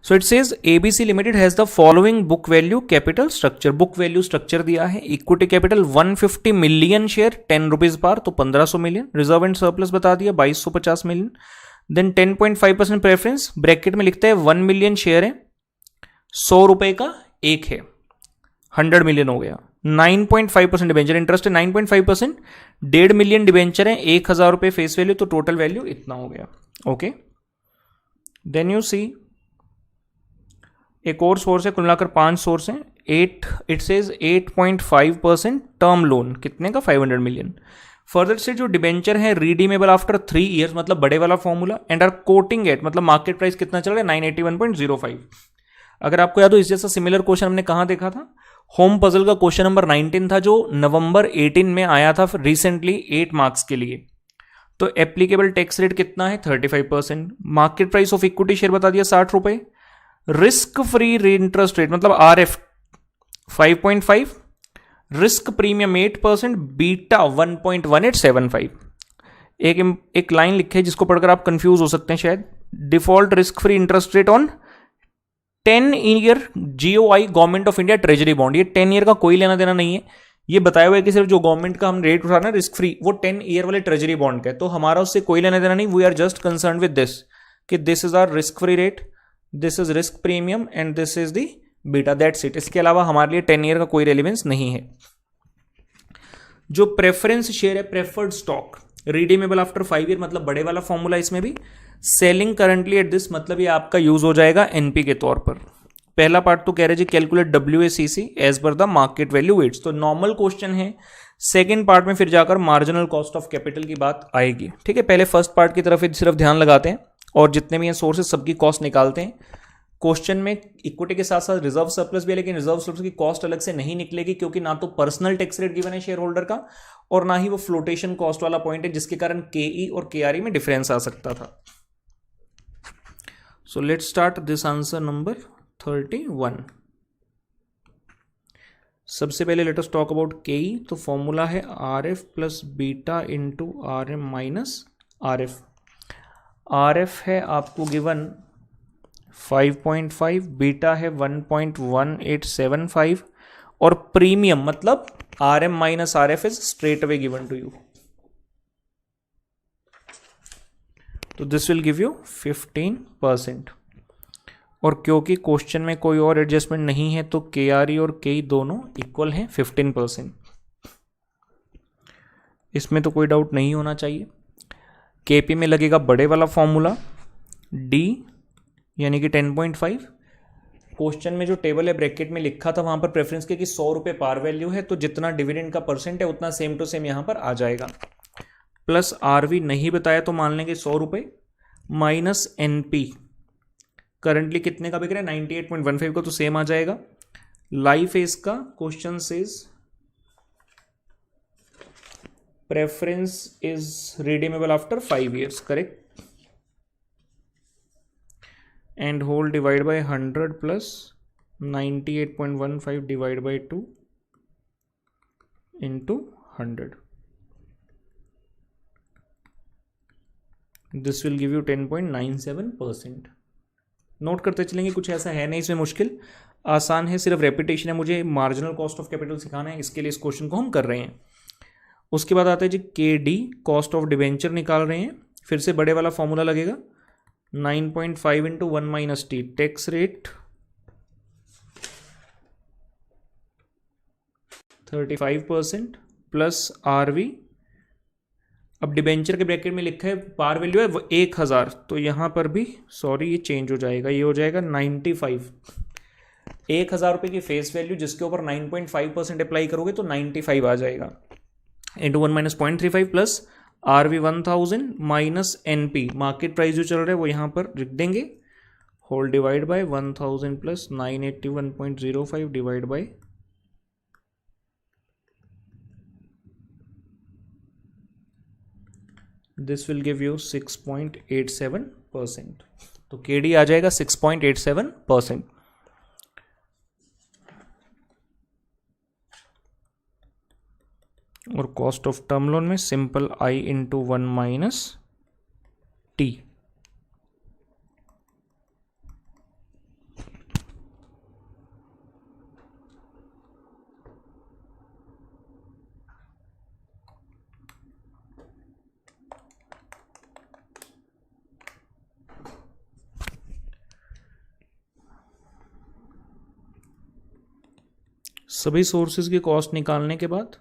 So it says ABC limited has the following book value capital structure. Book value structure दिया है, equity capital 150 million share 10 rupees par, तो 1500 million. Reserve and surplus बता दिया 2250 million. Then 10.5% preference, bracket में लिखते हैं 1 million share है, 100 रुपए का एक है, 100 मिलियन हो गया। 9.5% डिबेंचर इंटरेस्ट है 9.5%, 1.5 मिलियन डिबेंचर है, 1000 रुपए फेस वैल्यू, तो टोटल वैल्यू इतना हो गया। ओके, देन यू सी एक और सोर्स है, कुल मिलाकर 5 सोर्स हैं। इट सेज 8.5% टर्म लोन, कितने का 500 मिलियन। फर्दर से जो डिबेंचर है रिडीमेबल आफ्टर 3 ईयर्स, मतलब बड़े वाला formula, and are quoting at, मतलब मार्केट प्राइस कितना चल रहा है 981.05। अगर आपको याद हो इस जैसा सिमिलर क्वेश्चन हमने कहां देखा था, होम पजल का क्वेश्चन नंबर 19 था जो नवंबर 18 में आया था रिसेंटली 8 मार्क्स के लिए। तो एप्लीकेबल टैक्स रेट कितना है 35%, market price of equity share बता दिया 60 रुपए, रिस्क फ्री इंटरेस्ट रेट मतलब आरएफ 5.5, रिस्क प्रीमियम 8%, बीटा 1.1875। एक लाइन लिखे है जिसको पढ़कर आप कंफ्यूज हो सकते हैं शायद। Default risk free interest rate on 10 year GOI government of India treasury bond, ये 10 ईयर का कोई लेना देना नहीं है, ये बताया हुआ है कि सिर्फ जो गवर्नमेंट का हम रेट उठा रहे हैं रिस्क फ्री वो 10 ईयर वाले ट्रेजरी बॉन्ड का है, तो हमारा उससे कोई लेना देना नहीं। We are just concern with this कि this is our risk free rate, this is risk premium and this is the beta, that's it. इसके अलावा हमारे लिए 10 ईयर का कोई रेलिवेंस नहीं है। जो प्रेफरेंस शेयर है preferred stock, redeemable after 5 year, मतलब बड़े वाला फॉर्मूला इसमें भी, सेलिंग करंटली एट दिस, मतलब ये आपका यूज हो जाएगा एनपी के तौर पर। पहला पार्ट तो कह रहे जी calculate WACC as per the market value weights, तो नॉर्मल क्वेश्चन है। सेकंड पार्ट में फिर जाकर मार्जिनल कॉस्ट ऑफ कैपिटल की बात आएगी। ठीक है, पहले फर्स्ट पार्ट की तरफ सिर्फ ध्यान लगाते हैं और जितने भी हैं सोर्सेस सबकी कॉस्ट निकालते हैं। क्वेश्चन में इक्विटी के साथ साथ रिजर्व सरप्लस भी है, लेकिन रिजर्व सरप्लस की कॉस्ट अलग से नहीं निकलेगी क्योंकि ना तो पर्सनल टैक्स रेट गिवन है शेयर होल्डर का और ना ही वो फ्लोटेशन कॉस्ट वाला पॉइंट है, जिसके कारण केई और केआरई में डिफरेंस आ सकता था। So let's start this answer number 31। सबसे पहले लेट अस टॉक अबाउट केई, तो फॉर्मूला है R F plus beta into R M minus R F. R F है आपको गिवन 5.5, बीटा है 1.1875 और प्रीमियम मतलब R M minus R F is straight away given to you, तो this will give you 15%। और क्योंकि question में कोई और एडजस्टमेंट नहीं है तो के आर ई और के दोनों इक्वल हैं 15%, इसमें तो कोई डाउट नहीं होना चाहिए। केपी में लगेगा बड़े वाला फॉर्मूला डी यानी कि 10.5। क्वेश्चन में जो टेबल है ब्रैकेट में लिखा था वहां पर प्रेफरेंस के कि 100 रुपए पार वैल्यू है, तो जितना डिविडेंड का परसेंट है उतना सेम टू सेम यहां पर आ जाएगा। प्लस आरवी नहीं बताया तो मान लेंगे 100 रुपए, माइनस एनपी करंटली कितने का बिक रहा है 98.15 का, तो सेम आ जाएगा। लाइफ है इसका, question says preference is redeemable after 5 years, correct, and whole divided by 100 plus 98.15 divided by 2 into 100. This will give you 10.97%. Note करते चलेंगे, कुछ ऐसा है नहीं इसमें मुश्किल, आसान है, सिर्फ रेपिटेशन है। मुझे मार्जिनल कॉस्ट ऑफ कैपिटल सिखाना है, इसके लिए इस क्वेश्चन को हम कर रहे हैं। उसके बाद आता है जी के डी, कॉस्ट ऑफ डिवेंचर निकाल रहे हैं। फिर से बड़े वाला फॉर्मूला लगेगा 9.5 into 1 minus T, tax rate 35% plus R V. अब डिबेंचर के ब्रैकेट में लिखा है पार वैल्यू है 1000, तो यहां पर भी सॉरी ये चेंज हो जाएगा, ये हो जाएगा 95। 1000 रुपये की फेस वैल्यू जिसके ऊपर 9.5% अप्लाई करोगे तो 95 आ जाएगा, into 1 minus 0.35 plus R V 1000 minus N P, market price जो चल रहा है वो यहां पर लिख देंगे, whole divide by 1000 plus 981.05 divide by this will give you 6.87%, तो केडी आ जाएगा 6.87%। और कॉस्ट ऑफ टर्म लोन में simple I into 1 minus T. सभी सोर्सेज की कॉस्ट निकालने के बाद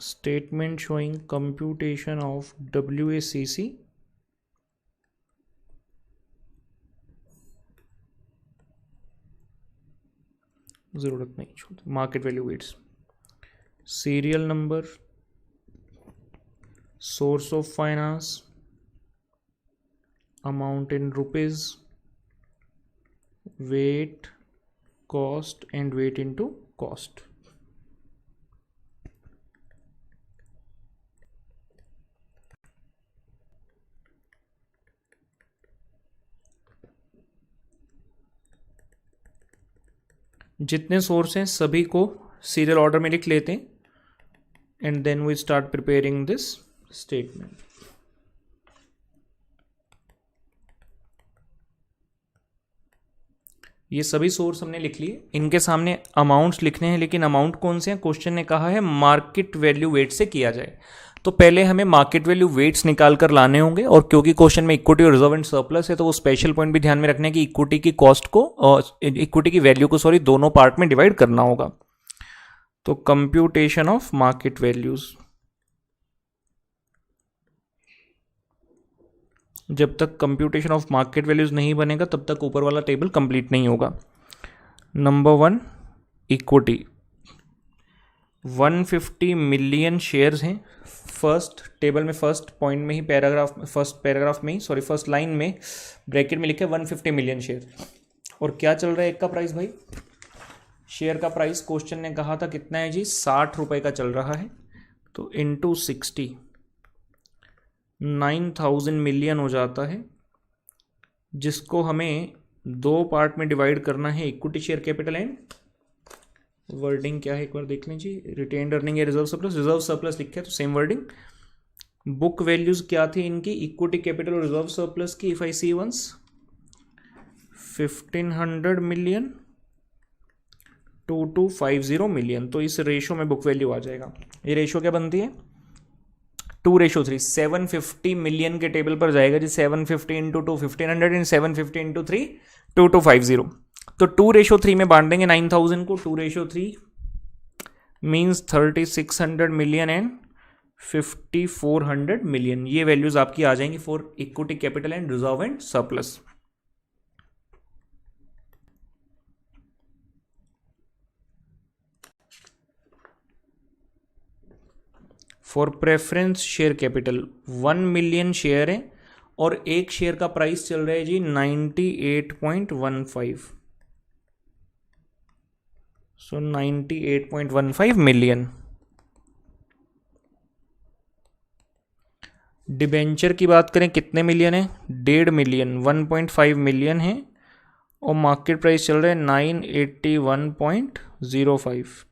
statement showing computation of WACC जरूरत नहीं छोड़, market value weights, serial number, source of finance, amount in rupees, weight, cost and weight into cost. जितने सोर्स हैं सभी को सीरियल ऑर्डर में लिख लेते हैं and then we start preparing this statement. ये सभी सोर्स हमने लिख लिए, इनके सामने अमाउंट्स लिखने हैं, लेकिन अमाउंट कौन से हैं? क्वेश्चन ने कहा है मार्केट वैल्यू वेट से किया जाए, तो पहले हमें मार्केट वैल्यू वेट्स निकाल कर लाने होंगे। और क्योंकि क्वेश्चन में इक्विटी और रिजर्व एंड सरप्लस है, तो वो स्पेशल पॉइंट भी ध्यान में रखना है कि इक्विटी की कॉस्ट को इक्विटी की वैल्यू को दोनों पार्ट में डिवाइड करना होगा। तो कंप्यूटेशन ऑफ मार्केट वैल्यूज, जब तक कंप्यूटेशन ऑफ मार्केट वैल्यूज नहीं बनेगा तब तक ऊपर वाला टेबल कंप्लीट नहीं होगा। नंबर 1 इक्विटी 150 मिलियन शेयर्स हैं। फर्स्ट टेबल में फर्स्ट पॉइंट में ही फर्स्ट लाइन में ब्रैकेट में लिखा है 150 मिलियन शेयर। और क्या चल रहा है एक का प्राइस भाई? शेयर का प्राइस क्वेश्चन ने कहा था कितना है जी? 60 रुपए का चल रहा है। तो इंटू 60 9000 मिलियन हो जाता है, जिसको हमें दो पार्ट में डिवाइड करना है, equity share capital and wording क्या है एक बार देख लीजिए, रिटेन्ड अर्निंग या रिजर्व सरप्लस लिखे तो सेम वर्डिंग। बुक वैल्यूज क्या थी इनकी? इक्विटी कैपिटल और रिजर्व सरप्लस की, if I see once 1500 million 2250 million. तो इस रेशो में बुक वैल्यू आ जाएगा। ये रेशो क्या बनती है? 2:3। 750 मिलियन के टेबल पर जाएगा जी। 750 इंटू 2 1500 एंड 750 इंटू 3 2250। तो 2:3 में बांट देंगे 9000 को। 2:3 मीन्स 3600 मिलियन एंड 5400 मिलियन। ये वैल्यूज आपकी आ जाएंगी for equity capital and reserve and surplus. For preference share capital 1 million share है और एक शेयर का प्राइस चल रहा है जी 98.15। सो 98.15 मिलियन। डिबेंचर की बात करें कितने मिलियन है? 1.5 मिलियन। 1.5 मिलियन है और मार्केट प्राइस चल रहा है 981.05।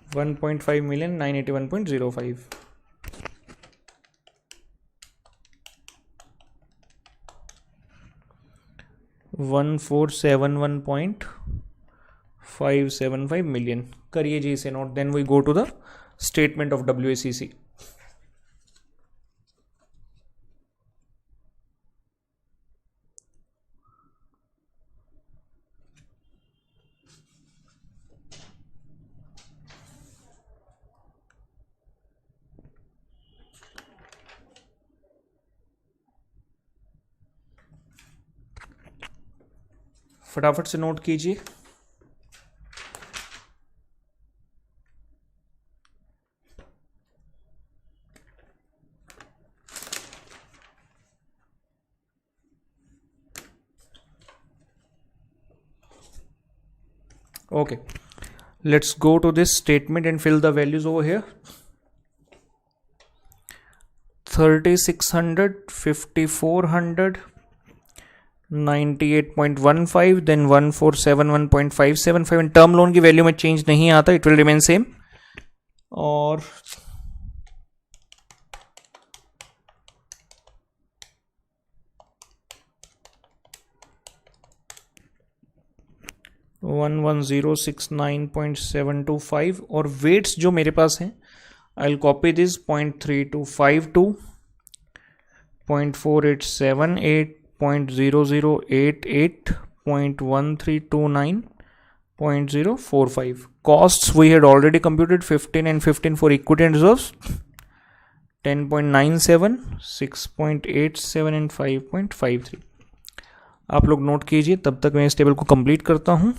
1.5 मिलियन 981.05। $1471.575 मिलियन। करिए जी इसे note. Then we go to the statement of WACC। फटाफट से नोट कीजिए। Okay, let's go to this statement and fill the values over here. 3600, 5400, 98.15, then 1471.575। In term loan की वैल्यू में चेंज नहीं आता, इट विल रिमेन सेम। और $11069.725 और weights जो मेरे पास हैं, I will copy this 0.3252 0.4878, 0.0088, 0.1329, 0.045. Costs we had already computed, 15 and 15 for equity and reserves, 10.97, 6.87 and 5.53. आप लोग नोट कीजिए, तब तक मैं इस टेबल को कंप्लीट करता हूं.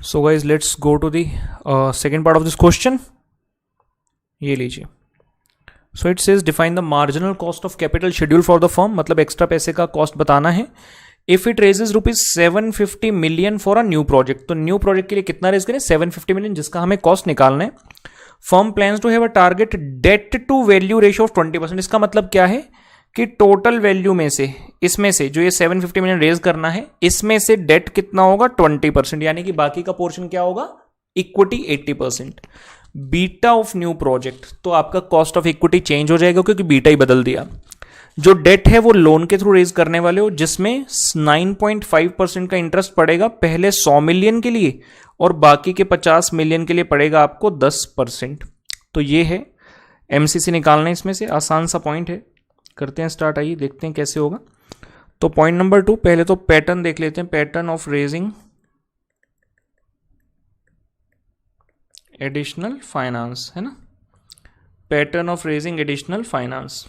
So guys, let's go to the second part of this question. ये लीजिए. So it says define the marginal cost of capital schedule for the firm. मतलब एक्स्ट्रा पैसे का कॉस्ट बताना है. If it raises ₹750 million for a new project, तो new project के लिए कितना रेज करें? 750 million, जिसका हमें कॉस्ट निकालना है. Firm plans to have a target debt to value ratio of 20%. इसका मतलब क्या है कि टोटल वैल्यू में से, इसमें से जो ये 750 मिलियन रेज करना है, इसमें से डेट कितना होगा? 20%. यानी कि बाकी का पोर्शन क्या होगा? Equity 80%. Beta of new project, तो आपका कॉस्ट ऑफ इक्विटी चेंज हो जाएगा क्योंकि बीटा ही बदल दिया. जो डेट है वो लोन के थ्रू रेज करने वाले हो, जिसमें 9.5% का इंटरेस्ट पड़ेगा पहले 100 मिलियन के लिए, और बाकी के 50 मिलियन के लिए पड़ेगा आपको 10%. तो ये है एमसीसी निकालना है. इसमें से आसान सा पॉइंट है. करते हैं स्टार्ट. आइए देखते हैं कैसे होगा. तो पॉइंट नंबर 2, पहले तो पैटर्न देख लेते हैं. Pattern of raising additional finance, है ना. Pattern of raising additional finance.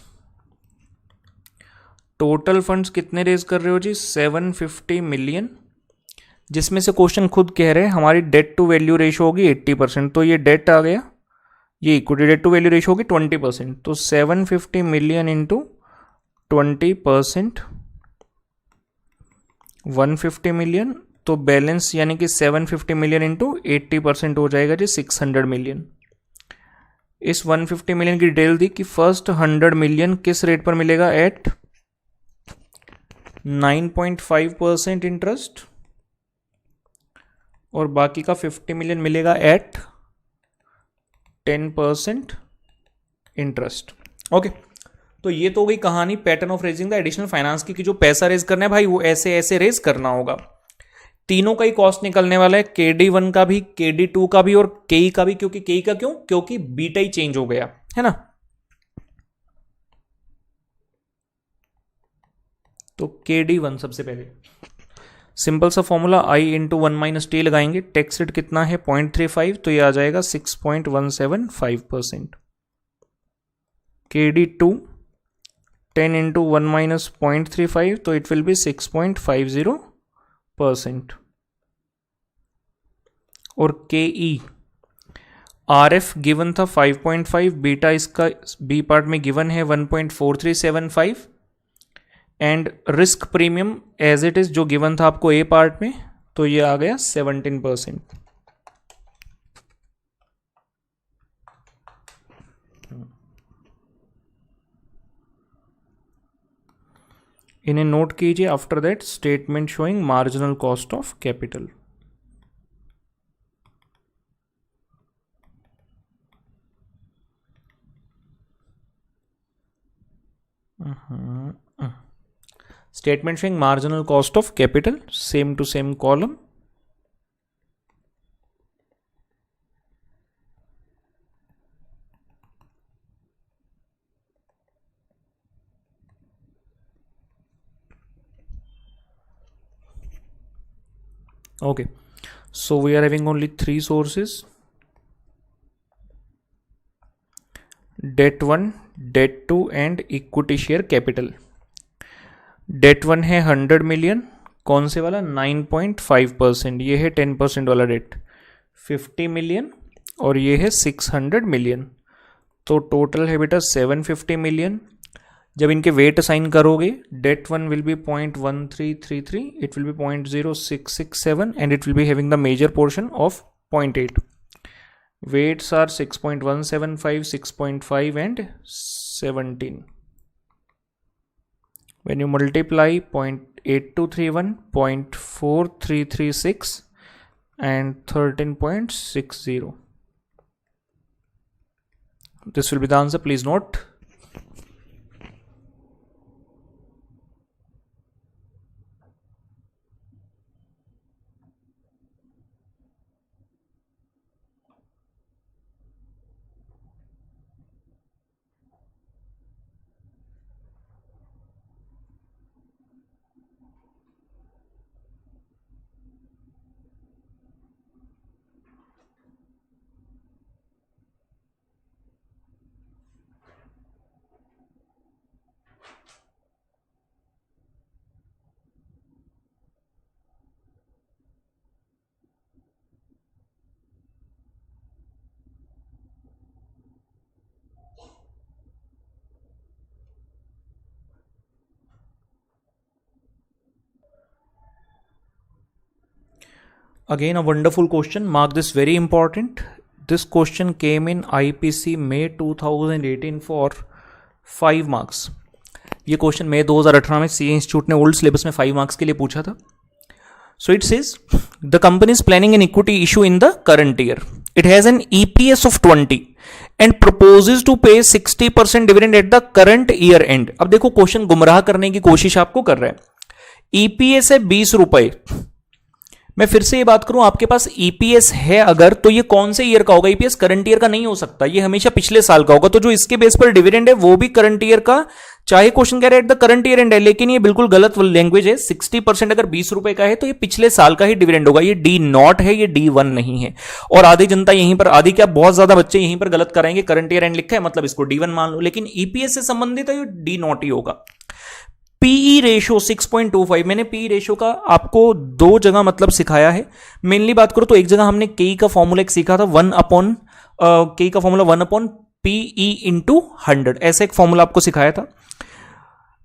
Total funds कितने रेज कर रहे हो जी? 750 मिलियन, जिसमें से क्वेश्चन खुद कह रहे हैं हमारी डेट टू वैल्यू रेशियो होगी 80%. तो ये डेट आ गया, ये equity debt to value ratio होगी 20%. तो 750 मिलियन इंटू 20%, 150 मिलियन. तो बैलेंस यानी कि 750 मिलियन इंटू 80% हो जाएगा जी 600 मिलियन. इस 150 मिलियन की डिटेल दी कि फर्स्ट 100 मिलियन किस रेट पर मिलेगा? एट 9.5% इंटरेस्ट, और बाकी का 50 मिलियन मिलेगा एट 10% इंटरेस्ट. ओके, तो ये तो हो गई कहानी pattern of raising the additional finance की, कि जो पैसा रेज करना है भाई वो ऐसे ऐसे रेज करना होगा. तीनों का ही कॉस्ट निकलने वाला है, KD1 का भी, KD2 का भी और KE का भी. क्योंकि KE का क्यों? क्योंकि बीटा ही चेंज हो गया है ना. तो KD1 सबसे पहले. सिंपल सा formula I into 1 minus T लगाएंगे, टैक्स रेट कितना है 0.35, तो ये आ जाएगा 6.175%। KD2 10 इंटू 1 माइनस 0.35, तो इट विल बी 6.50%। और KE RF गिवन था 5.5, बीटा इसका बी पार्ट में गिवन है 1.4375, and risk premium as it is जो गिवन था आपको ए पार्ट में, तो ये आ गया 17%। इन्हें नोट कीजिए। After that statement showing marginal cost of capital. Statement showing marginal cost of capital, same to same column. Okay, so we are having only three sources: debt 1, debt 2 and equity share capital. Debt 1 है 100 million, कौन से वाला 9.5%, ये है 10% वाला date 50 million, और ये है 600 मिलियन, तो टोटल है बेटा 750 मिलियन। जब इनके वेट असाइन करोगे, debt 1 will be 0.1333, it will be 0.0667 and it will be having the major portion of 0.8। Weights are 6.175, 6.5 and 17. When you multiply 0.8231, 0.4336 and 13.60. This will be the answer. Please note. Again, a wonderful question. Mark this very important. This question came in IPC May 2018 for 5 marks. ये question मई 2018 में CA institute ने old syllabus में 5 marks के लिए पूछा था. So it says the company is planning an equity issue in the current year. It has an EPS of 20 and proposes to pay 60% dividend at the current year end. अब देखो question गुमराह करने की कोशिश आपको कर रहा है. EPS है 20 रुपए. मैं फिर से ये बात करूं, आपके पास ईपीएस है अगर, तो ये कौन से ईयर का होगा? ईपीएस करंट ईयर का नहीं हो सकता, ये हमेशा पिछले साल का होगा. तो जो इसके बेस पर डिविडेंड है वो भी करंट ईयर का, चाहे क्वेश्चन कह रहे हैं at the current year and है, लेकिन ये बिल्कुल गलत लैंग्वेज है. 60% अगर 20 रुपए का है तो ये पिछले साल का ही डिविडेंड होगा. ये D0 है, ये D1 नहीं है. और आधी जनता यहीं पर, आधी क्या बहुत ज्यादा बच्चे यहीं पर गलत कराएंगे. करंट ईयर एंड लिखा है मतलब इसको D1 मान लो, लेकिन ईपीएस से संबंधित है, ये D0 ही होगा. PE ratio 6.25. मैंने पीई रेशियो का आपको 2 जगह मतलब सिखाया है. मेनली बात करो तो एक जगह हमने के का फॉर्मूला एक सीखा था, 1/के का फॉर्मूला 1/पीई इंटू 100, ऐसा एक फॉर्मूला आपको सिखाया था.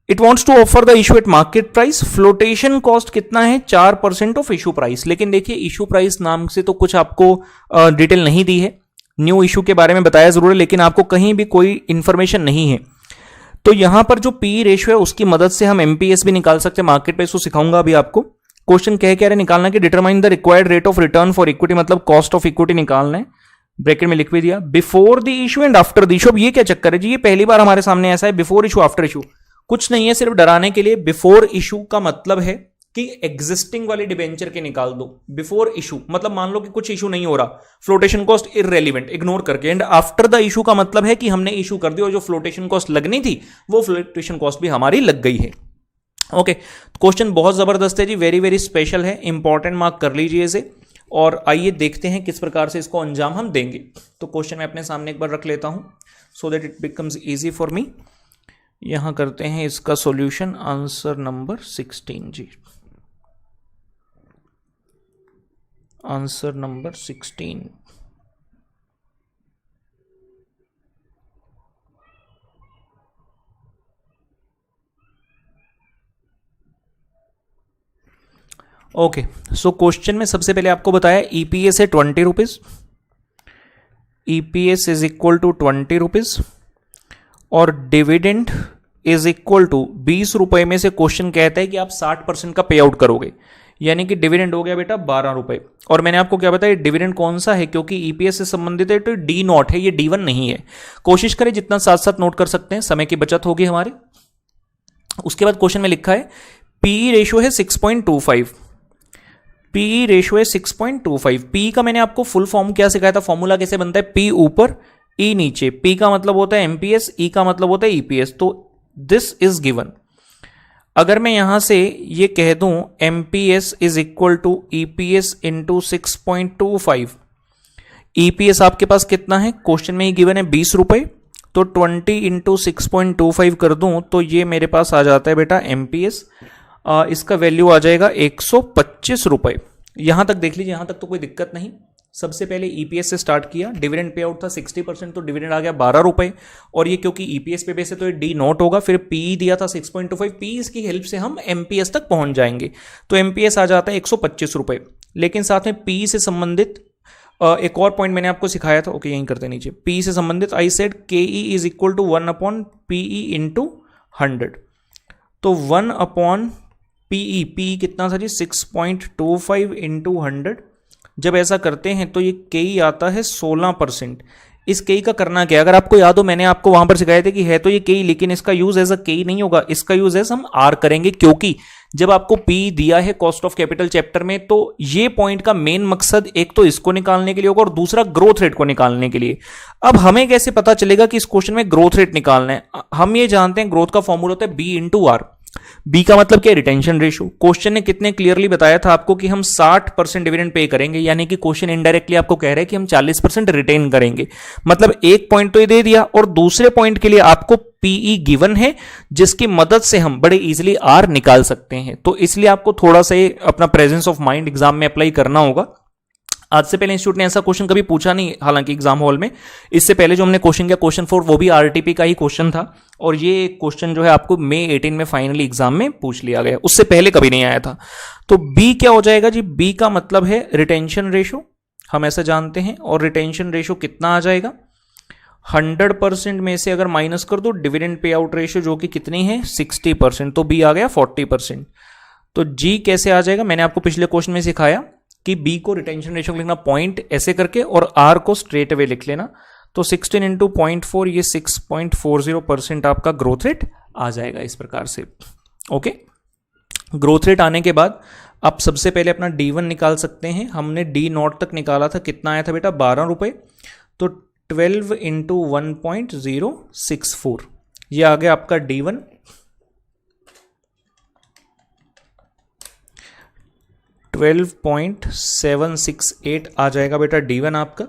It wants to offer the issue at market price. Flotation cost कितना है? 4% ऑफ इशू प्राइस. लेकिन देखिए इशू प्राइस नाम से तो कुछ आपको डिटेल नहीं दी है. न्यू इशू के बारे में बताया जरूर है, लेकिन आपको कहीं भी कोई इंफॉर्मेशन नहीं है. तो यहां पर जो पी रेशियो है उसकी मदद से हम एमपीएस भी निकाल सकते हैं. मार्केट प्राइस को सिखाऊंगा अभी आपको. क्वेश्चन कह रहे निकालना कि determine the required rate of return for equity, मतलब कॉस्ट ऑफ इक्विटी निकालना है. ब्रैकेट में लिख भी दिया. Before the issue and after the issue. अब ये क्या चक्कर है जी? ये पहली बार हमारे सामने ऐसा है. बिफोर इशू आफ्टर इशू कुछ नहीं है, सिर्फ डराने के लिए. बिफोर इशू का मतलब है कि एग्जिस्टिंग वाली डिबेंचर के निकाल दो. बिफोर इशू मतलब मान लो कि कुछ इशू नहीं हो रहा, फ्लोटेशन कॉस्ट इररेलेवेंट, इग्नोर करके. एंड आफ्टर द इशू का मतलब है कि हमने इशू कर दिया और जो फ्लोटेशन कॉस्ट लगनी थी वो फ्लोटेशन कॉस्ट भी हमारी लग गई है. ओके, क्वेश्चन बहुत ज़बरदस्त है जी, वेरी वेरी स्पेशल है, इंपॉर्टेंट, मार्क कर लीजिए इसे। और आइए देखते हैं किस प्रकार से इसको अंजाम हम देंगे। तो क्वेश्चन मैं अपने सामने एक बार रख लेता हूं so that it becomes easy for me. यहां करते हैं इसका सॉल्यूशन, आंसर नंबर 16 जी, answer number 16। Okay, so question में सबसे पहले आपको बताया ईपीएस है 20 rupees, EPS is equal to 20 rupees, और डिविडेंड इज इक्वल टू 20 रुपए में से क्वेश्चन कहता है कि आप 60% का पे आउट करोगे, यानी कि डिविडेंड हो गया बेटा 12 रुपए। और मैंने आपको क्या बताया डिविडेंड कौन सा है, क्योंकि ईपीएस से संबंधित है तो डी नॉट है, ये डी वन नहीं है। कोशिश करें जितना साथ साथ नोट कर सकते हैं, समय की बचत होगी हमारी। उसके बाद क्वेश्चन में लिखा है पीई रेशियो है 6.25, पीई रेशियो है 6.25। पी का मैंने आपको फुल फॉर्म क्या सिखाया था, फॉर्मूला कैसे बनता है, पी ऊपर ई नीचे, पी का मतलब होता है एमपीएस, ई का मतलब होता है ईपीएस। तो दिस इज गिवन। अगर मैं यहां से ये कह दूं MPS is equal to EPS into 6.25, EPS आपके पास कितना है, क्वेश्चन में ही गिवन है 20 रुपए, तो 20 इंटू 6.25 कर दूं तो ये मेरे पास आ जाता है बेटा एमपीएस, इसका वैल्यू आ जाएगा 125 रुपए। यहां तक देख लीजिए, यहां तक तो कोई दिक्कत नहीं। सबसे पहले ईपीएस से स्टार्ट किया, डिविडेंड पे आउट था 60%, तो डिविडेंड आ गया 12 रुपए, और ये क्योंकि ईपीएस पे बेस है तो ये डी नॉट होगा। फिर पी दिया था 6.25, पी की हेल्प से हम एमपीएस तक पहुंच जाएंगे, तो एमपीएस आ जाता है 125 रुपए। लेकिन साथ में पी से संबंधित एक और पॉइंट मैंने आपको सिखाया था, ओके यहीं करते नीचे, पी से संबंधित I said K E is equal to 1/पीई इंटू 100, तो 1/पीई, पी कितना था जी 6.25 इंटू 100। जब ऐसा करते हैं तो ये केई आता है 16%। इस केई का करना क्या है, अगर आपको याद हो मैंने आपको वहां पर सिखाया था कि है तो ये केई, लेकिन इसका यूज एज अ केई नहीं होगा, इसका यूज एज हम आर करेंगे, क्योंकि जब आपको पी दिया है कॉस्ट ऑफ कैपिटल चैप्टर में, तो ये पॉइंट का मेन मकसद एक तो इसको निकालने के लिए होगा और दूसरा ग्रोथ रेट को निकालने के लिए। अब हमें कैसे पता चलेगा कि इस क्वेश्चन में ग्रोथ रेट निकालना है, हम ये जानते हैं ग्रोथ का फॉर्मूला होता है बी इंटू आर। बी का मतलब क्या, रिटेंशन रेशियो। क्वेश्चन ने कितने क्लियरली बताया था आपको कि हम 60% डिविडेंड पे करेंगे, यानी कि क्वेश्चन इनडायरेक्टली आपको कह रहा है कि हम 40% रिटेन करेंगे। मतलब एक पॉइंट तो ये दे दिया, और दूसरे पॉइंट के लिए आपको पीई गिवन है, जिसकी मदद से हम बड़े इजीली आर निकाल सकते हैं। तो इसलिए आपको थोड़ा सा अपना प्रेजेंस ऑफ माइंड एग्जाम में अप्लाई करना होगा। आज से पहले इंस्टीट्यूट ने ऐसा क्वेश्चन कभी पूछा नहीं, हालांकि एग्जाम हॉल में। इससे पहले जो हमने क्वेश्चन किया क्वेश्चन 4, वो भी आरटीपी का ही क्वेश्चन था, और ये क्वेश्चन जो है आपको मई 18 में फाइनली एग्जाम में पूछ लिया गया, उससे पहले कभी नहीं आया था। तो बी क्या हो जाएगा जी, बी का मतलब है रिटेंशन रेशियो, हम ऐसा जानते हैं, और रिटेंशन रेशियो कितना आ जाएगा, 100% में से अगर माइनस कर दो डिविडेंड पे आउट रेशियो जो कि कितनी है 60%, तो बी आ गया 40%। तो जी कैसे आ जाएगा, मैंने आपको पिछले क्वेश्चन में सिखाया कि बी को रिटेंशन रेशियो लिखना पॉइंट ऐसे करके, और आर को स्ट्रेट अवे लिख लेना। तो 16 इंटू 0.4, ये 6.40% आपका ग्रोथ रेट आ जाएगा इस प्रकार से। ओके, ग्रोथ रेट आने के बाद आप सबसे पहले अपना D1 निकाल सकते हैं। हमने डी नॉट तक निकाला था, कितना आया था बेटा 12 रुपए, तो 12 इंटू 1.064, ये आ गया आपका D1। 12.768 आ जाएगा बेटा D1 आपका।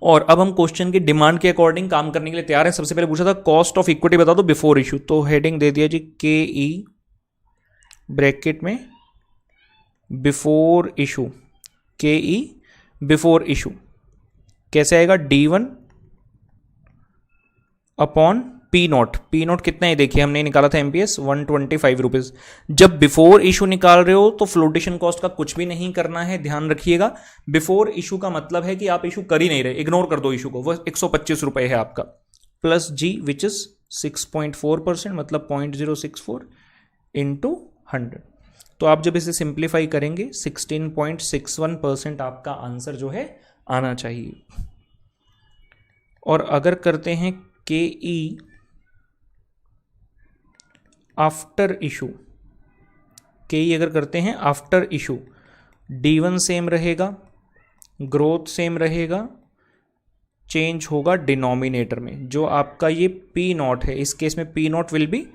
और अब हम क्वेश्चन की डिमांड के अकॉर्डिंग काम करने के लिए तैयार हैं। सबसे पहले पूछा था कॉस्ट ऑफ इक्विटी बता दो बिफोर इशू, तो हेडिंग दे दिया जी के ई ब्रैकेट में बिफोर इशू, के ई बिफोर इशू कैसे आएगा, D1 upon P not. P not कितना है देखिए, हमने निकाला था एमपीएस 125 रुपीज। जब बिफोर इशू निकाल रहे हो तो फ्लोटेशन कॉस्ट का कुछ भी नहीं करना है, ध्यान रखिएगा। बिफोर इशू का मतलब है कि आप इशू कर ही नहीं रहे, इग्नोर कर दो इशू को, वो 125 रुपए है आपका, प्लस जी विच इज 6.4%, मतलब 0.064 इंटू 100। तो आप जब इसे सिंप्लीफाई करेंगे 16.61% आपका आंसर जो है आना चाहिए। और अगर करते हैं के ई आफ्टर इशू, के ई अगर करते हैं आफ्टर इशू, D1 सेम रहेगा, ग्रोथ सेम रहेगा, चेंज होगा डिनोमिनेटर में, जो आपका ये पी नॉट है, इस केस में P not will be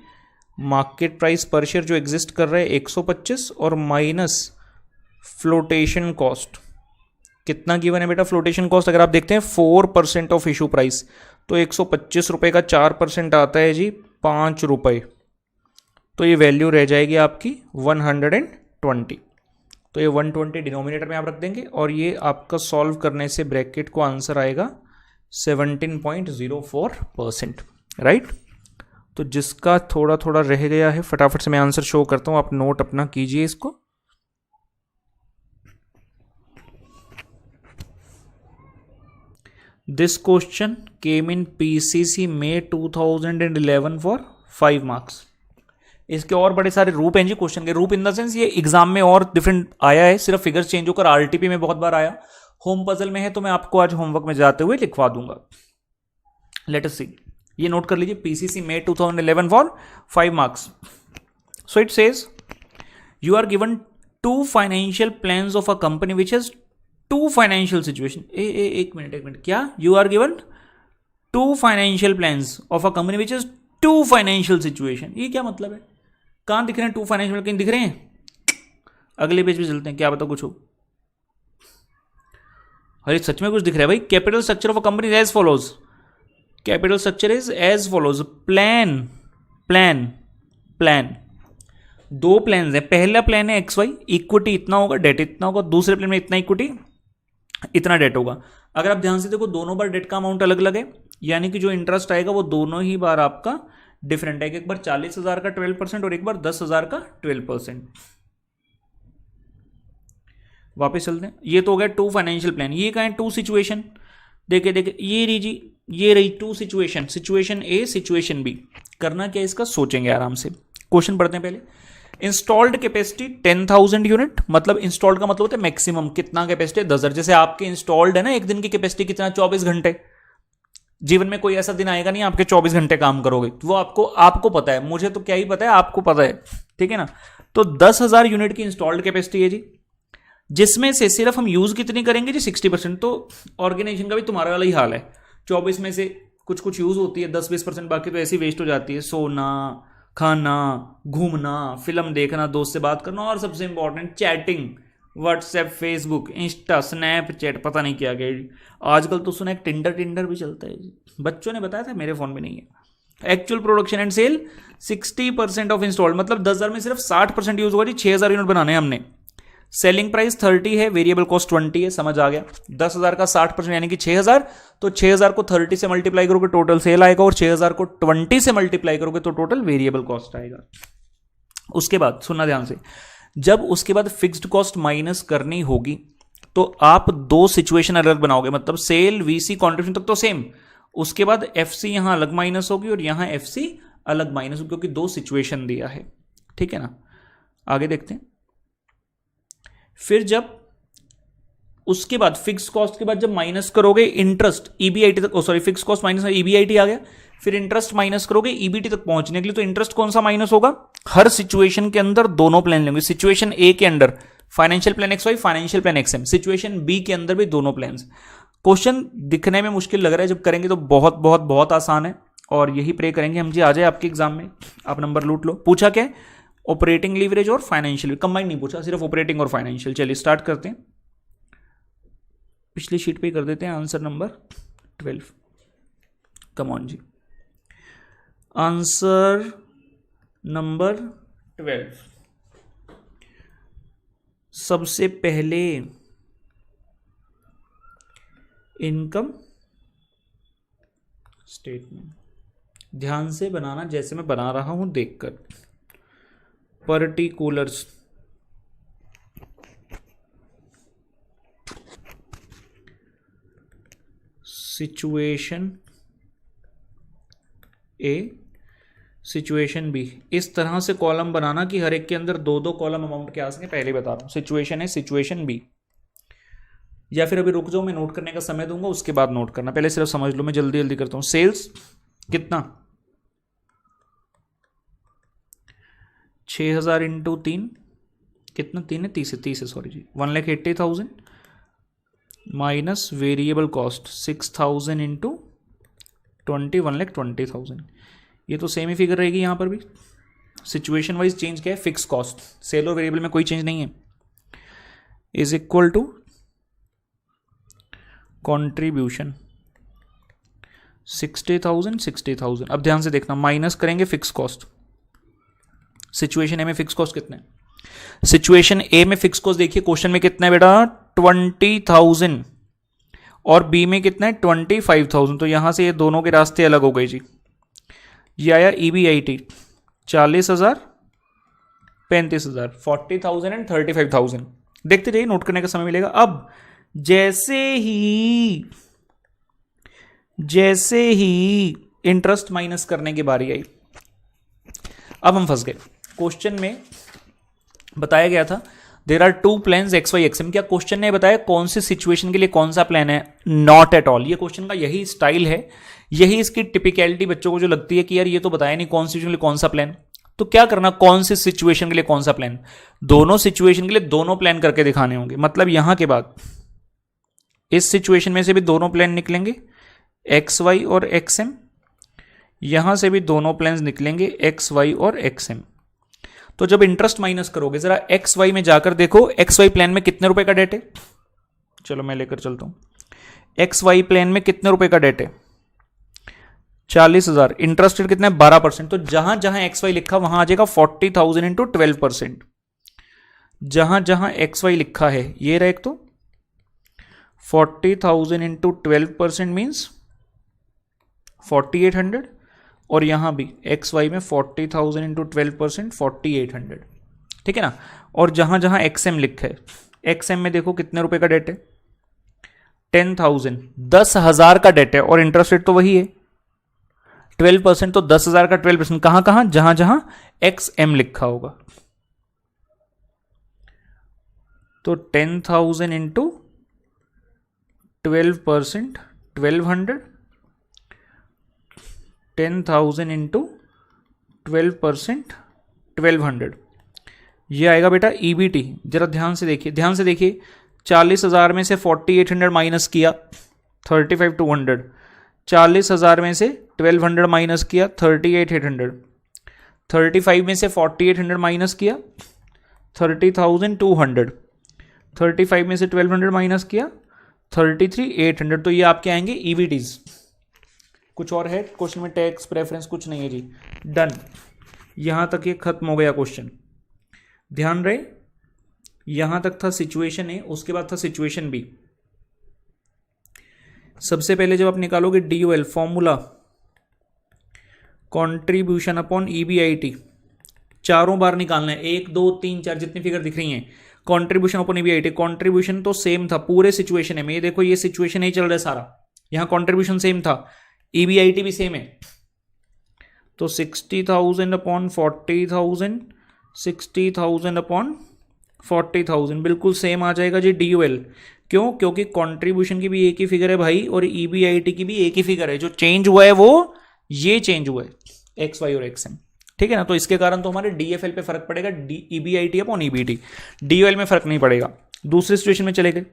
market price पर शेयर जो एग्जिस्ट कर रहा है 125 और माइनस फ्लोटेशन कॉस्ट। कितना गिवन है बेटा फ्लोटेशन कॉस्ट? अगर आप देखते हैं 4% ऑफ इशू प्राइस, तो 125 रुपये का 4% आता है जी 5 रुपये, तो ये वैल्यू रह जाएगी आपकी 120। तो ये 120 डिनोमिनेटर में आप रख देंगे और ये आपका सॉल्व करने से ब्रैकेट को आंसर आएगा 17.04%, राइट। तो जिसका थोड़ा थोड़ा रह गया है फटाफट से मैं आंसर शो करता हूं, आप नोट अपना कीजिए इसको। This question came in PCC May 2011 for 5 marks. इसके और बड़े सारे रूप हैं जी क्वेश्चन के। रूप इन द सेंस ये एग्जाम में और डिफरेंट आया है, सिर्फ फिगर्स चेंज होकर आरटीपी में बहुत बार आया, होम पजल में है, तो मैं आपको आज होमवर्क में जाते हुए लिखवा दूंगा। लेट अस सी, ये नोट कर लीजिए, PCC May 2011 for 5 marks. So it says you are given 2 financial plans of a company which has 2 financial situation. एक मिनट, क्या? You are given 2 financial plans of a company which has 2 financial situation. ये क्या मतलब है? कहां दिख रहे हैं 2 फाइनेंशियल? कहीं दिख रहे हैं? अगले पेज पे चलते हैं, क्या पता कुछ हो। अरे सच में कुछ दिख रहा है भाई। Capital structure of a company as follows. Capital structure is as follows. Plan 2 plan है। पहला प्लान है XY, इक्विटी इतना होगा, डेट इतना होगा। दूसरे प्लान में इतना इक्विटी, इतना डेट होगा। अगर आप ध्यान से देखो दोनों बार डेट का अमाउंट अलग अलग है, यानी कि जो इंटरेस्ट आएगा वो दोनों ही बार आपका डिफरेंट है। एक बार 40,000 का 12% और एक बार 10,000 का 12%। वापस चलते हैं, ये तो हो गया 2 फाइनेंशियल प्लान। ये कहां है 2 सिचुएशन? देखे ये रही 2 situation, situation A, situation B. करना क्या इसका, सोचेंगे आराम से। क्वेश्चन पढ़ते हैं पहले। इंस्टॉल्ड कैपेसिटी 10,000 यूनिट, मतलब इंस्टॉल्ड का मतलब होता है मैक्सिमम, कितना कैपेसिटी 10,000। जैसे आपके इंस्टॉल्ड है ना एक दिन की कैपेसिटी कितना, 24 घंटे। जीवन में कोई ऐसा दिन आएगा नहीं आपके 24 घंटे काम करोगे, वो आपको पता है, मुझे तो क्या ही पता है, आपको पता है, ठीक है ना। तो 10,000 यूनिट की इंस्टॉल्ड कैपेसिटी है जी, जिसमें से सिर्फ हम यूज कितनी करेंगे जी 60%। तो ऑर्गेनाइजेशन का भी तुम्हारा वाला ही हाल है, 24 में से कुछ कुछ यूज होती है, 10-20%, बाकी तो ऐसी वेस्ट हो जाती है। सोना, खाना, घूमना, फिल्म देखना, दोस्त से बात करना, और सबसे important chatting, WhatsApp, Facebook, Insta, Snapchat, पता नहीं क्या क्या। आजकल तो सुना है टिंडर भी चलता है जी, बच्चों ने बताया था, मेरे फोन में नहीं है। Actual production and sale 60% of installed, मतलब 10,000 में सिर्फ 60% यूज होगा जी। 6,000 यूनिट बनाने हैं हमने। सेलिंग प्राइस 30 है, वेरिएबल कॉस्ट 20 है, समझ आ गया। 10,000 का 60% यानी कि 6,000, तो 6,000 को 30 से मल्टीप्लाई करोगे टोटल सेल आएगा, और 6,000 को 20 से मल्टीप्लाई करोगे तो टोटल वेरिएबल कॉस्ट आएगा। उसके बाद सुनना ध्यान से, जब उसके बाद फिक्स्ड कॉस्ट माइनस करनी होगी तो आप 2 सिचुएशन अलग बनाओगे, मतलब सेल, वीसी, कॉन्ट्रीब्यूशन तक तो सेम, उसके बाद एफसी यहां अलग माइनस होगी और यहां एफसी अलग माइनस होगी, क्योंकि 2 सिचुएशन दिया है, ठीक है ना। आगे देखते हैं। फिर जब उसके बाद फिक्स कॉस्ट के बाद जब माइनस करोगे इंटरेस्ट ईबीआईटी तक, sorry fix cost minus EBIT आ गया, फिर इंटरेस्ट माइनस करोगे ईबीटी तक पहुंचने के लिए, तो इंटरेस्ट कौन सा माइनस होगा? हर सिचुएशन के अंदर दोनों प्लान लेंगे। सिचुएशन ए के अंदर financial plan XY, financial plan XM, situation B के अंदर भी दोनों प्लान्स। क्वेश्चन दिखने में मुश्किल लग रहा है, जब करेंगे तो बहुत बहुत बहुत आसान है, और यही प्रे करेंगे हम जी आ जाए आपके एग्जाम में, आप नंबर लूट लो। पूछा क्या? ऑपरेटिंग लीवरेज और फाइनेंशियल, कंबाइन नहीं पूछा, सिर्फ ऑपरेटिंग और फाइनेंशियल। चलिए स्टार्ट करते हैं, पिछली शीट पे कर देते हैं आंसर नंबर 12। कम ऑन जी, आंसर नंबर 12। सबसे पहले इनकम स्टेटमेंट ध्यान से बनाना, जैसे मैं बना रहा हूं देखकर। Particulars, situation A, situation B, इस तरह से कॉलम बनाना कि हर एक के अंदर 2-2 कॉलम अमाउंट के आ सके। पहले बता रहा हूं, सिचुएशन ए, सिचुएशन बी, या फिर अभी रुक जाओ, मैं नोट करने का समय दूंगा, उसके बाद नोट करना, पहले सिर्फ समझ लो, मैं जल्दी जल्दी करता हूं। सेल्स कितना, 6,000 इंटू 3, कितना 3 है, 30 है सॉरी जी, 1,80,000 माइनस वेरिएबल कॉस्ट 6,000 इंटू 20, 1,20,000। ये तो सेम ही फिगर रहेगी यहाँ पर भी, सिचुएशन वाइज चेंज क्या है, फिक्स कॉस्ट, सेल और वेरिएबल में कोई चेंज नहीं है, इज इक्वल टू कॉन्ट्रीब्यूशन 60,000। अब ध्यान से देखना, माइनस करेंगे फिक्स कॉस्ट। सिचुएशन ए में फिक्स कॉस्ट कितना है, सिचुएशन ए में फिक्स कॉस्ट देखिए क्वेश्चन में कितना है बेटा 20,000 और बी में कितना है 25,000। तो यहां से ये दोनों के रास्ते अलग हो गए जी। ये आया EBIT 40,000 35,000, 40,000 एंड 35,000। देखते जाइए, नोट करने का समय मिलेगा। अब जैसे ही इंटरेस्ट माइनस करने की बारी आई, अब हम फंस गए। क्वेश्चन में बताया गया था there are two plans XY XM। क्या क्वेश्चन ने बताया कौन सी सिचुएशन के लिए कौन सा प्लान है? Not at all. ये क्वेश्चन का यही स्टाइल है, यही इसकी टिपिकलिटी बच्चों को जो लगती है कि यार ये तो बताया नहीं कौन सी सिचुएशन के लिए कौन सा प्लान। तो क्या करना, कौन सी सिचुएशन के लिए कौन सा प्लान, दोनों सिचुएशन के लिए दोनों प्लान करके दिखाने होंगे। मतलब यहां के बाद इस सिचुएशन में से भी दोनों प्लान निकलेंगे XY और XM, यहां से भी दोनों प्लान्स निकलेंगे XY और XM। तो जब इंटरेस्ट माइनस करोगे, जरा XY में जाकर देखो XY प्लान में कितने रुपए का डेट है। चलो मैं लेकर चलता हूं। XY प्लान में कितने रुपए का डेट है 40,000। इंटरेस्ट रेट कितना है 12%। तो जहां जहां XY लिखा वहां आ जाएगा 40,000 इंटू 12%। जहां जहां XY लिखा है ये रहा एक तो 40,000 इंटू 12% मीन्स 4,800, और यहां भी XY में 40,000 इंटू 12% 4,800। ठीक है ना। और जहां जहां XM लिखा है, XM में देखो कितने रुपए का डेट है 10,000, 10,000 का डेट है, और इंटरेस्ट रेट तो वही है 12%। तो 10,000 का 12% कहां कहां, जहां जहां XM लिखा होगा। तो 10,000 इंटू 12% 1,200, 10,000 इंटू 12% 1,200, ये आएगा बेटा EBT। जरा ध्यान से देखिए 40,000 में से 4,800 माइनस किया 35,200, 40,000 में से 1,200 माइनस किया 38,800, 35 में से 4,800 माइनस किया 30,200, 35 में से 1,200 माइनस किया 33,800। तो ये आपके आएंगे EBTs। कुछ और है क्वेश्चन में, टैक्स प्रेफरेंस कुछ नहीं है जी, डन। यहां तक ये खत्म हो गया क्वेश्चन। ध्यान रहे, यहां तक था सिचुएशन ए, उसके बाद था सिचुएशन बी। सबसे पहले जब आप निकालोगे DOL formula contribution upon EBIT, चारों बार निकालना है, 1 2 3 4 जितनी फिगर दिख रही हैं, कॉन्ट्रीब्यूशन अपॉन EBIT। कॉन्ट्रीब्यूशन तो सेम था पूरे सिचुएशन में, ये देखो ये सिचुएशन ही चल रहा है सारा, यहां कॉन्ट्रीब्यूशन सेम था, EBIT भी सेम है। तो 60,000 अपॉन 40,000, 60,000 अपॉन 40,000 बिल्कुल सेम आ जाएगा जी DOL। क्यों? क्योंकि कंट्रीब्यूशन की भी एक ही फिगर है भाई, और EBIT की भी एक ही फिगर है। जो चेंज हुआ है वो ये चेंज हुआ है XY और XM। ठीक है ना। तो इसके कारण तो हमारे DFL पे फर्क पड़ेगा, EBIT अपॉन EBT, DOL में फर्क नहीं पड़ेगा। दूसरी सिचुएशन में चले गए,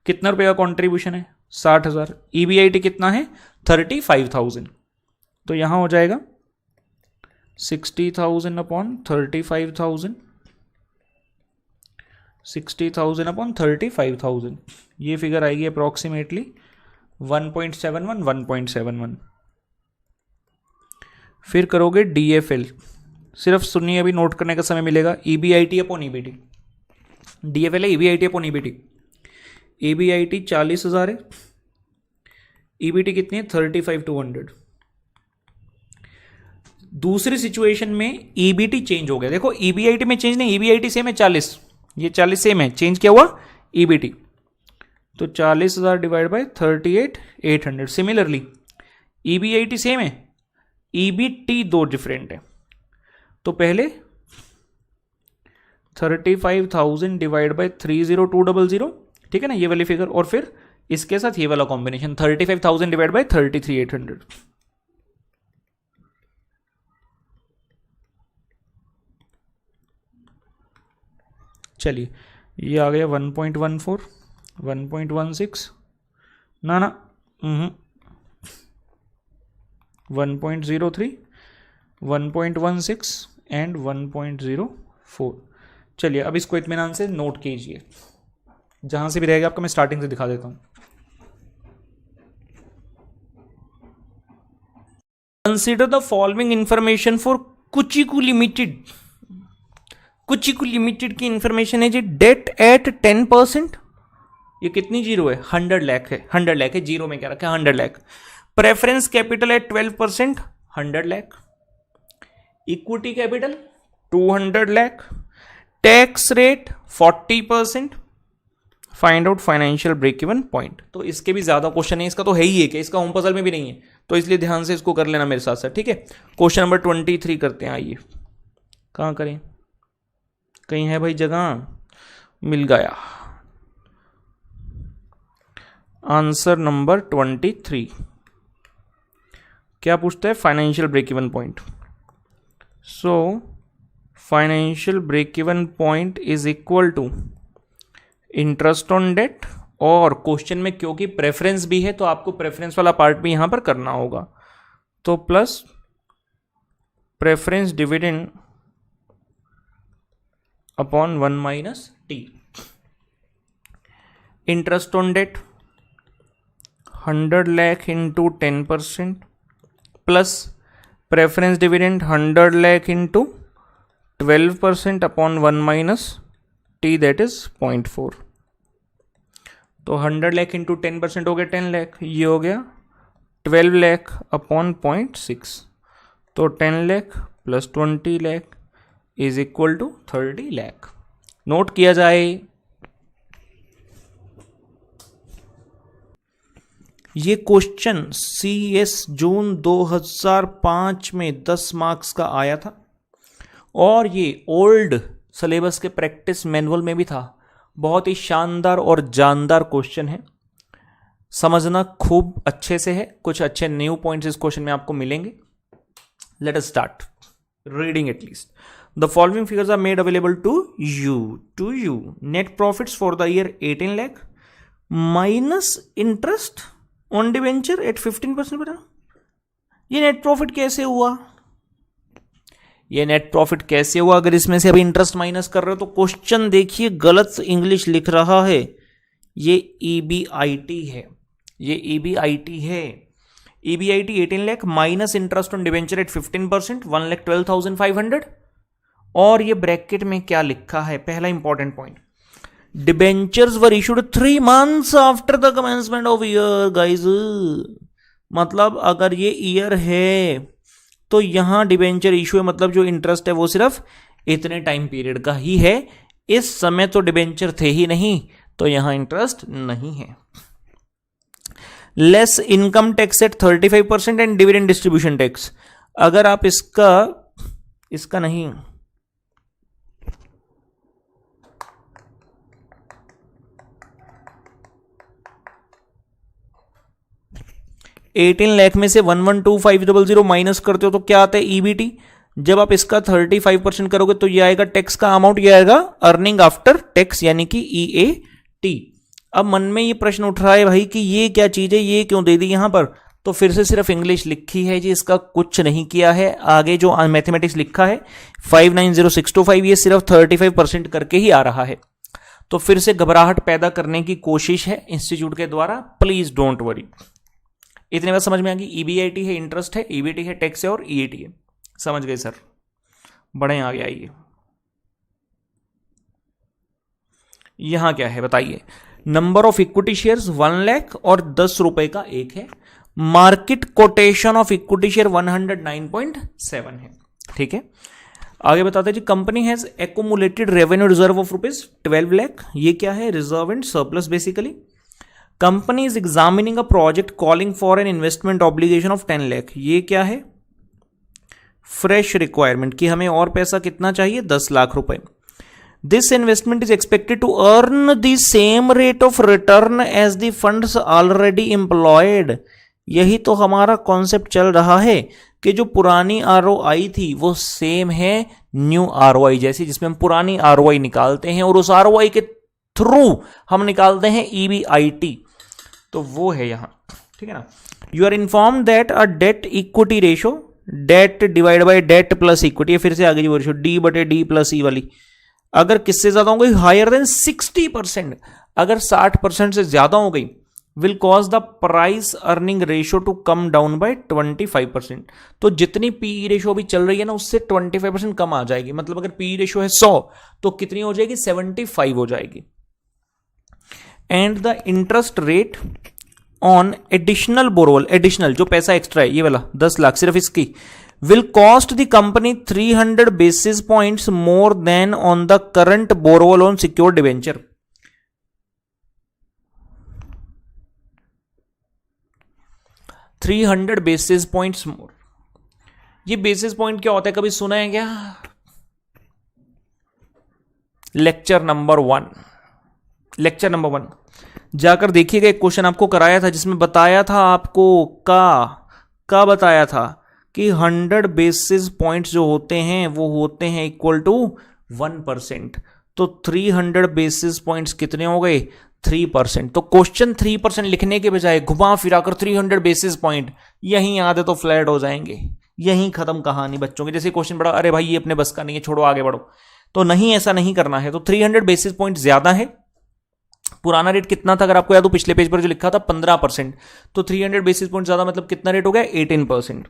कितना रुपए का कॉन्ट्रीब्यूशन है 60,000, EBIT कितना है 35,000। तो यहां हो जाएगा 60,000 अपॉन 35,000, 60,000 अपॉन 35,000, ये फिगर आएगी अप्रोक्सीमेटली 1.71 1.71। फिर करोगे DFL, सिर्फ सुनिए अभी नोट करने का समय मिलेगा। EBIT अपॉन EBT, DFL है EBIT अपॉन EBT। EBIT 40,000 है, EBT कितनी है 35,200। दूसरी सिचुएशन में EBT चेंज हो गया, देखो EBIT में चेंज नहीं, EBIT सेम है 40, ये 40 सेम है, चेंज क्या हुआ EBT। तो 40,000 divide by 38,800। Similarly EBIT same है, EBT दो डिफरेंट है। तो पहले 35,000 डिवाइड बाय 30200, ठीक है ना, ये वाली फिगर, और फिर इसके साथ ये वाला कॉम्बिनेशन 35,000 डिवाइड बाय 33,800। चलिए ये आ गया 1.14 1.16 ना 1.03 1.16 एंड 1.04। चलिए अब इसको इत्मीनान से नोट कीजिए, जहां से भी रहेगा आपको मैं स्टार्टिंग से दिखा देता हूं। Consider the following information for Kuchiku limited. Kuchiku limited की इंफॉर्मेशन है जी, डेट एट 10%। ये कितनी जीरो है? 100 लाख है। 100 लाख है, जीरो में क्या रखा है? 100 lakh. Preference capital at 12%, 100 lakh. Equity capital 200 lakh. Tax rate 40%। Find out financial break even point. तो इसके भी ज्यादा क्वेश्चन है, इसका तो है ही है कि इसका होम पजल में भी नहीं है, तो इसलिए ध्यान से इसको कर लेना मेरे साथ साथ, ठीक है। क्वेश्चन नंबर 23 करते हैं। आइए, कहां करें? कहीं है भाई जगह? मिल गया। आंसर नंबर 23 क्या पूछता है? Financial break even point. So financial break even point is equal to interest on debt, और क्वेश्चन में क्योंकि प्रेफरेंस भी है तो आपको प्रेफरेंस वाला पार्ट भी यहां पर करना होगा, तो plus preference dividend upon 1 minus T. Interest on debt 100 lakh into 10% plus preference dividend 100 lakh into 12% upon 1 minus T, that is 0.4। तो 100 लाख इंटू 10% हो गया 10 लाख, ये हो गया 12 लाख अपॉन 0.6। तो 10 lakh plus 20 lakh is equal to 30 lakh. Note किया जाए। ये क्वेश्चन CS जून 2005 में 10 मार्क्स का आया था, और ये ओल्ड सिलेबस के प्रैक्टिस मैनुअल में भी था। बहुत ही शानदार और जानदार क्वेश्चन है, समझना खूब अच्छे से है। कुछ अच्छे न्यू पॉइंट्स इस क्वेश्चन में आपको मिलेंगे। Let us start reading at least. The following figures are made available to you. Net profits for the year 18 lakh minus interest on debenture at 15%। बता, ये नेट प्रॉफिट कैसे हुआ? ये नेट प्रॉफिट कैसे हुआ? अगर इसमें से अभी इंटरेस्ट माइनस कर रहे हो तो क्वेश्चन देखिए गलत इंग्लिश लिख रहा है। ये EBIT है, ये EBIT है। EBIT 18 lakh minus interest on debenture at 15%, 1,12,500। और ये ब्रैकेट में क्या लिखा है? पहला important point, debentures were issued 3 months after the commencement of year. Guys मतलब अगर ये ईयर है तो यहां डिबेंचर इशू है, मतलब जो इंटरेस्ट है वो सिर्फ इतने टाइम पीरियड का ही है। इस समय तो डिबेंचर थे ही नहीं, तो यहां इंटरेस्ट नहीं है। Less income tax at 35% and dividend distribution tax. अगर आप इसका नहीं, $18 लाख में से 112500 माइनस करते हो तो क्या आता है? EBT। जब आप इसका 35% करोगे तो ये आएगा टैक्स का अमाउंट, ये आएगा अर्निंग आफ्टर टैक्स यानी कि EAT। अब मन में ये प्रश्न उठ रहा है भाई कि ये क्या चीज है, ये क्यों दे दी यहां पर? तो फिर से सिर्फ इंग्लिश लिखी है जी, इसका कुछ नहीं किया है। आगे जो मैथमेटिक्स लिखा है 590625, ये सिर्फ 35% करके ही आ रहा है। तो फिर से घबराहट पैदा करने की कोशिश है इंस्टीट्यूट के द्वारा, प्लीज डोंट वरी। इतने बात समझ में आ गई। EBIT है, इंटरेस्ट है, EBT है, टैक्स है और EAT है। समझ गए सर? बड़े आगे आइए। यहां क्या है बताइए? Number of equity shares 1 lakh और 10 रुपए का एक है। Market quotation of equity share 109.7 है। ठीक है, आगे बताते हैं जी। Company has accumulated revenue reserve of ₹12 lakh. ये क्या है? Reserve and surplus basically. Company is examining a project calling for an investment obligation of 10 lakh. ये क्या है? फ्रेश रिक्वायरमेंट कि हमें और पैसा कितना चाहिए? 10 लाख रुपए। This investment is expected to earn the same rate of return as the funds already employed. यही तो हमारा कॉन्सेप्ट चल रहा है कि जो पुरानी ROI थी वो सेम है न्यू ROI जैसी, जिसमें हम पुरानी ROI निकालते हैं और उस ROI के थ्रू हम निकालते हैं EBIT। तो वो है यहां, ठीक है ना। You are inform that a debt equity ratio debt divide by debt plus equity, फिर से आ गई वो रेशो डी बटे डी प्लस ई वाली। अगर किससे ज्यादा हो गई, हायर देन 60%, अगर 60% से ज्यादा हो गई, will cause the price earning ratio to come down by 25%। तो जितनी पीई रेशियो अभी चल रही है ना, उससे 25% कम आ जाएगी। मतलब अगर पीई रेशियो है 100 तो कितनी हो जाएगी, 75 हो जाएगी। And the interest rate on additional borrowal, additional जो पैसा एक्स्ट्रा है ये वाला 10 लाख सिर्फ इसकी, will cost the company 300 basis points more than on the current borrowal on secured debenture. Three 300 basis points more. ये बेसिस पॉइंट क्या होता है, कभी सुना है क्या? लेक्चर नंबर 1 जाकर देखिएगा, एक क्वेश्चन आपको कराया था जिसमें बताया था आपको का बताया था कि 100 बेसिस पॉइंट्स जो होते हैं वो होते हैं इक्वल टू 1%। तो 300 बेसिस पॉइंट्स कितने हो गए, 3%। तो क्वेश्चन 3% लिखने के बजाय घुमा फिराकर 300 बेसिस पॉइंट, यहीं आधे तो फ्लैट हो जाएंगे, यहीं खत्म कहानी बच्चों की। जैसे क्वेश्चन बड़ा, अरे भाई ये अपने बस का नहीं है, छोड़ो आगे बढ़ो। तो नहीं, ऐसा नहीं करना है। तो 300 बेसिस पॉइंट ज्यादा है। पुराना रेट कितना था, अगर आपको याद हो पिछले पेज पर जो लिखा था 15%, तो 300 बेसिस पॉइंट ज्यादा मतलब कितना रेट हो गया, 18%।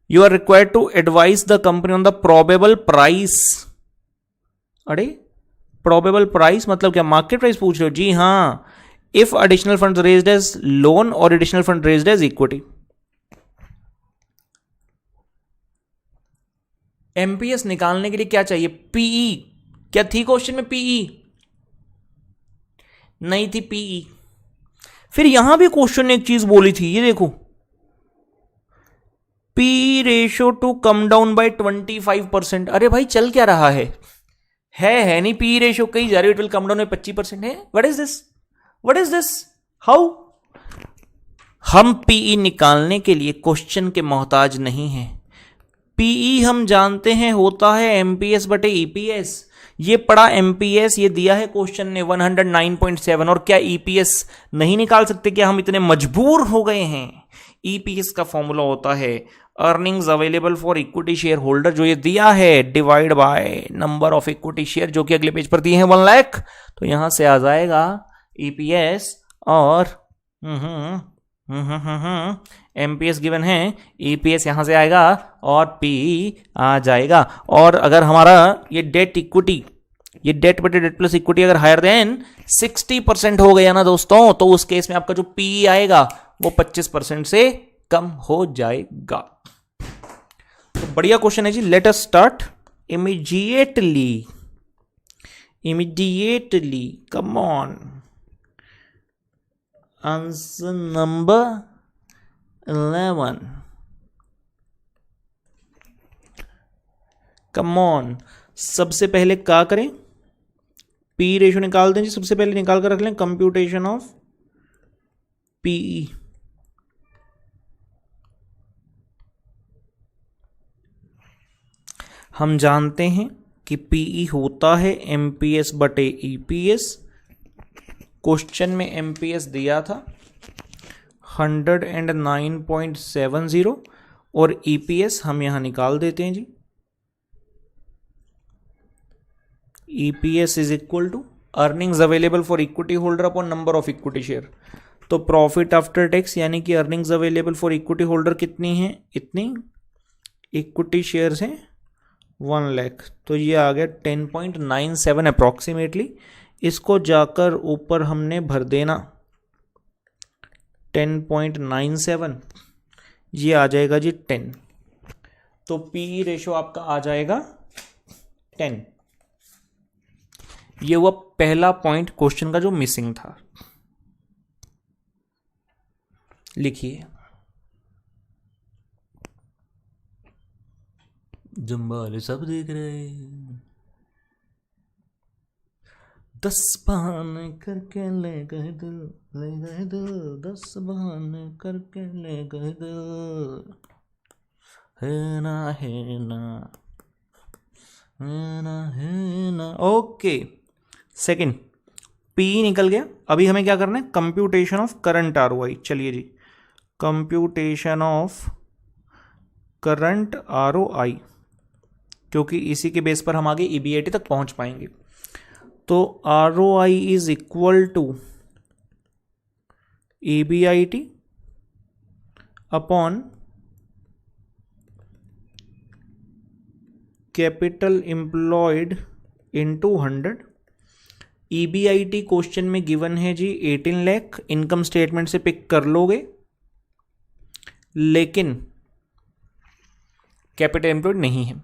You are required to advise the company on the probable price. अरे प्रोबेबल प्राइस मतलब क्या, मार्केट प्राइस पूछ रहे हो? जी हाँ, if additional fund raised as loan और additional fund raised as equity. MPS निकालने के लिए क्या चाहिए, पीई। क्या थी क्वेश्चन में पीई? नहीं थी पीई। फिर यहां भी क्वेश्चन ने एक चीज बोली थी, ये देखो, P ratio to come down by 25%। अरे भाई चल क्या रहा है नहीं, पी रेशियो कहीं जा रही है, it will come down by 25% है। What is this how? हम पीई निकालने के लिए क्वेश्चन के मोहताज नहीं हैं। पीई हम जानते हैं होता है एमपीएस बटे ईपीएस। ये पड़ा एमपीएस, ये दिया है क्वेश्चन ने 109.7। और क्या ईपीएस नहीं निकाल सकते? क्या हम इतने मजबूर हो गए हैं? ईपीएस का फॉर्मूला होता है earnings available for equity share holder, जो ये दिया है, divide by number of equity share, जो कि अगले पेज पर दिए हैं 1 लाख। तो यहां से आ जाएगा ईपीएस और एमपीएस गिवन है, ईपीएस यहां से आएगा और पी आ जाएगा। और अगर हमारा ये डेट इक्विटी, ये डेट बटे डेट प्लस इक्विटी अगर हायर देन 60% हो गया ना दोस्तों, तो उस केस में आपका जो पी आएगा वो 25% से कम हो जाएगा। तो बढ़िया क्वेश्चन है जी। Let us start immediately, come on. Answer number 11, come on. सबसे पहले क्या करें, पी रेशियो निकाल दें जी। सबसे पहले निकाल कर रख लें कंप्यूटेशन ऑफ पीई। हम जानते हैं कि पीई होता है एमपीएस बटे ईपीएस। क्वेश्चन में एमपीएस दिया था 109.70 और ईपीएस हम यहां निकाल देते हैं जी। EPS is equal to earnings available for equity holder upon number of equity share. तो प्रॉफिट आफ्टर टैक्स यानी कि earnings available for equity holder कितनी है, इतनी, इक्विटी शेयर्स हैं 1 लाख। तो ये आ गया 10.97 अप्रॉक्सीमेटली। इसको जाकर ऊपर हमने भर देना 10.97, ये आ जाएगा जी 10। तो पी रेशो आपका आ जाएगा 10। ये हुआ पहला पॉइंट क्वेश्चन का जो मिसिंग था। लिखिए, जम्बाल सब देख रहे, 10 बहाने करके ले गए दिल, 10 बहाने करके ले गए दिल, है ना है ना है ना है ना। ओके, सेकंड पी निकल गया। अभी हमें क्या करना है, कंप्यूटेशन ऑफ करंट आरओआई। चलिए जी, कंप्यूटेशन ऑफ करंट ROI, क्योंकि इसी के बेस पर हम आगे EBIT तक पहुंच पाएंगे। तो ROI is equal to EBIT upon capital employed into 100। EBIT question में गिवन है जी 18 लाख, इनकम स्टेटमेंट से पिक कर लोगे, लेकिन कैपिटल एम्प्लॉयड नहीं है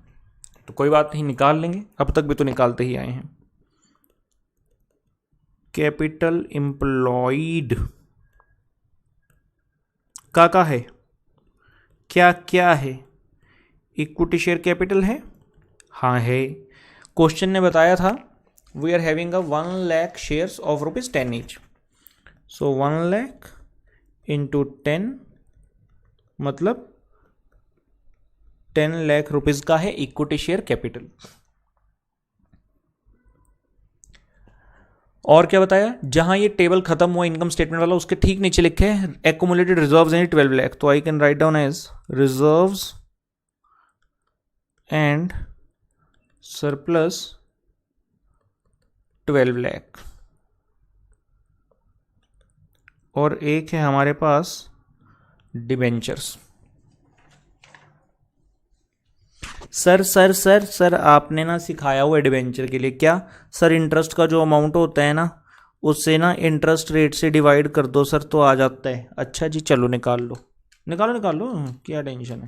तो कोई बात नहीं, निकाल लेंगे, अब तक भी तो निकालते ही आए हैं। कैपिटल एम्प्लॉयड का है, क्या क्या है, इक्विटी शेयर कैपिटल है, हाँ है। क्वेश्चन ने बताया था we are having a 1 lakh shares of ₹10 each, so 1 lakh into 10 मतलब 10 लाख रुपीज का है इक्विटी शेयर कैपिटल। और क्या बताया, जहां ये टेबल खत्म हुआ इनकम स्टेटमेंट वाला, उसके ठीक नीचे लिखे है एक्यूमुलेटेड रिजर्व्स एंड 12 लाख, तो I can write down as reserves and surplus 12 lakh. और एक है हमारे पास डिबेंचर्स। सर आपने ना सिखाया हुआ है डिबेंचर के लिए, क्या सर इंटरेस्ट का जो अमाउंट होता है ना उससे ना इंटरेस्ट रेट से डिवाइड कर दो सर तो आ जाता है। अच्छा जी चलो निकाल लो, निकाल लो, क्या टेंशन है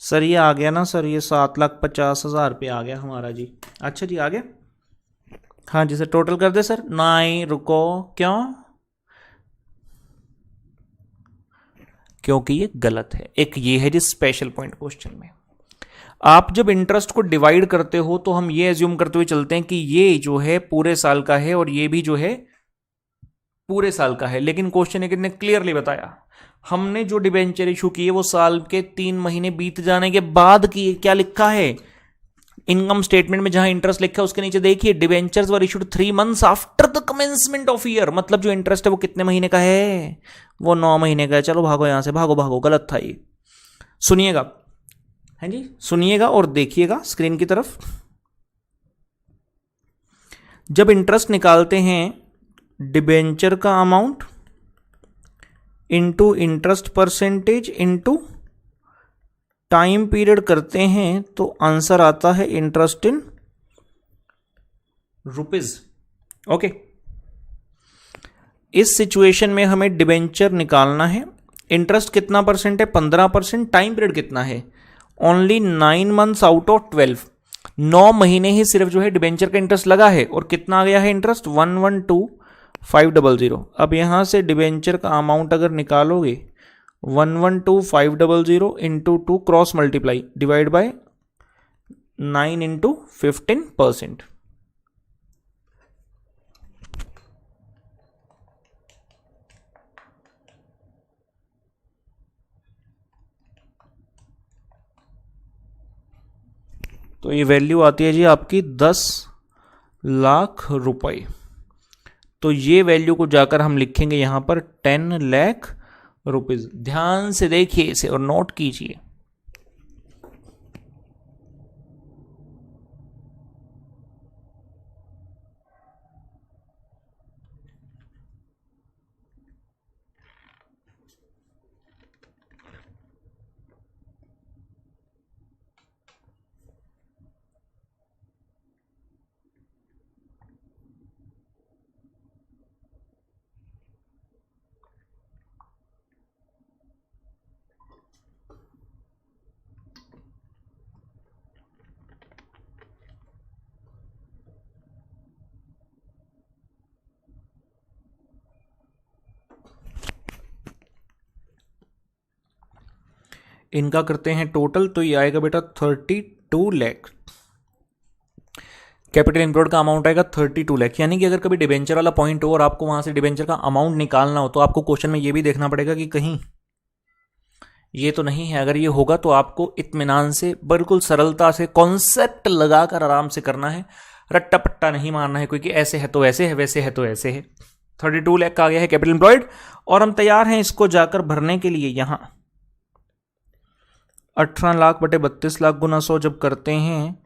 सर। ये आ गया ना सर, ये 7,50,000 रुपये आ गया हमारा जी। अच्छा जी आ गया, हाँ जी सर टोटल कर दे सर। नहीं रुको, क्यों? क्योंकि ये गलत है। एक ये है जी स्पेशल पॉइंट क्वेश्चन में, आप जब इंटरेस्ट को डिवाइड करते हो तो हम ये एज्यूम करते हुए चलते हैं कि ये जो है पूरे साल का है और ये भी जो है पूरे साल का है, लेकिन क्वेश्चन ने क्लियरली बताया हमने जो डिबेंचर इशू की है वो साल के 3 महीने बीत जाने के बाद की। क्या लिखा है इनकम स्टेटमेंट में, जहां इंटरेस्ट लिखा है उसके नीचे देखिए debentures were issued 3 months after the commencement of year, मतलब जो इंटरेस्ट है वो कितने महीने का है, वो 9 महीने का है। चलो भागो यहां से, भागो, गलत था ये। सुनिएगा, हैं जी सुनिएगा और देखिएगा स्क्रीन की तरफ। जब इंटरेस्ट निकालते हैं डिबेंचर का amount into interest percentage into time period करते हैं तो आंसर आता है इंटरेस्ट इन रुपीज। ओके, इस सिचुएशन में हमें डिबेंचर निकालना है। इंटरेस्ट कितना परसेंट है? 15%। टाइम पीरियड कितना है? ओनली 9 months आउट ऑफ 12, 9 महीने ही सिर्फ जो है डिबेंचर का इंटरेस्ट लगा है। और कितना आ गया है इंटरेस्ट? 112,500। अब यहां से डिबेंचर का अमाउंट अगर निकालोगे 112,500 into 2 cross multiply divide by 9 into 15%। तो ये वैल्यू आती है जी आपकी 10 लाख रुपए। तो ये वैल्यू को जाकर हम लिखेंगे यहां पर 10 लाख रुपीज। ध्यान से देखिए इसे और नोट कीजिए। इनका करते हैं टोटल, तो ये आएगा बेटा 32 लाख। कैपिटल एम्प्लॉयड का अमाउंट आएगा 32 लाख। यानी कि अगर कभी डिबेंचर वाला पॉइंट हो और आपको वहां से डिबेंचर का अमाउंट निकालना हो तो आपको क्वेश्चन में ये भी देखना पड़ेगा कि कहीं ये तो नहीं है। अगर ये होगा तो आपको इत्मीनान से बिल्कुल सरलता से कॉन्सेप्ट लगाकर आराम से करना है, रट्टा पट्टा नहीं मारना है, क्योंकि ऐसे है तो ऐसे है, वैसे है तो ऐसे है। 32 लाख का आ गया है कैपिटल एम्प्लॉयड और हम तैयार हैं इसको जाकर भरने के लिए। यहां 18 लाख बटे 32 लाख गुना 100 जब करते हैं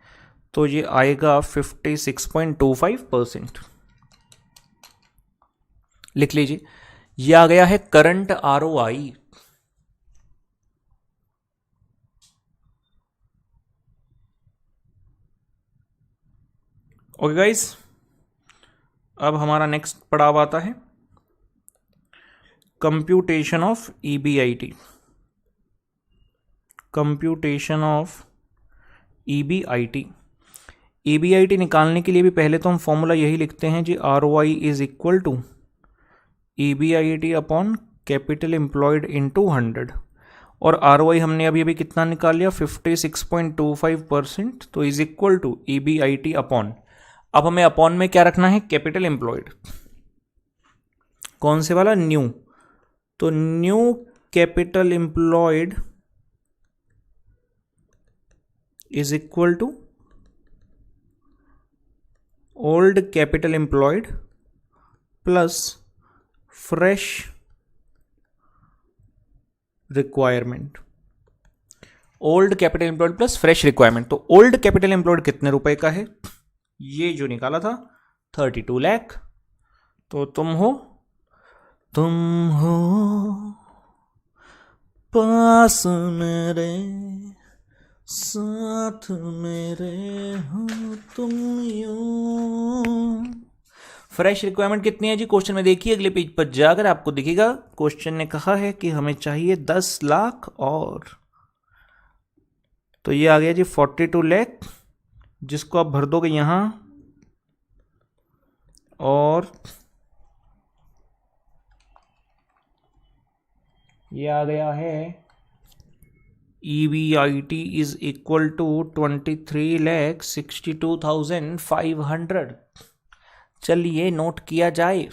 तो ये आएगा 56.25%। लिख लीजिए, ये आ गया है करंट ROI। ओके गाइस, अब हमारा नेक्स्ट पड़ाव आता है computation of EBIT। Computation of EBIT। EBIT निकालने के लिए भी पहले तो हम फॉर्मूला यही लिखते हैं जी, ROI is equal to EBIT upon capital employed into 100। और ROI हमने अभी अभी कितना निकाल लिया, 56.25%, तो is equal to EBIT upon, अब हमें अपॉन में क्या रखना है, कैपिटल एम्प्लॉयड। कौन से वाला, न्यू, तो new capital employed is equal to old capital employed plus fresh requirement. Old capital employed plus fresh requirement, तो ओल्ड कैपिटल एम्प्लॉयड कितने रुपए का है, ये जो निकाला था 32 लाख। तो तुम हो पास मेरे, साथ मेरे हो तुम यूं। फ्रेश रिक्वायरमेंट कितनी है जी, क्वेश्चन में देखिए, अगले पेज पर जाकर आपको दिखेगा। क्वेश्चन ने कहा है कि हमें चाहिए 10 लाख और, तो ये आ गया जी 42 लाख, जिसको आप भर दोगे यहां, और ये आ गया है EBIT इज इक्वल टू 23,62,500। चलिए नोट किया जाए।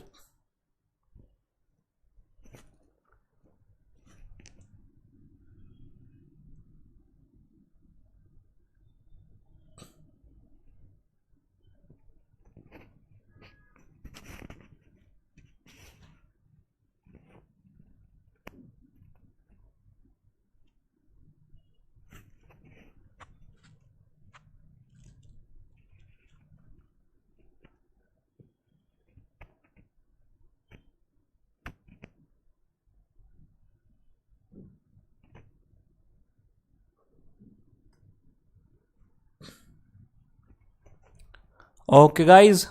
Okay guys,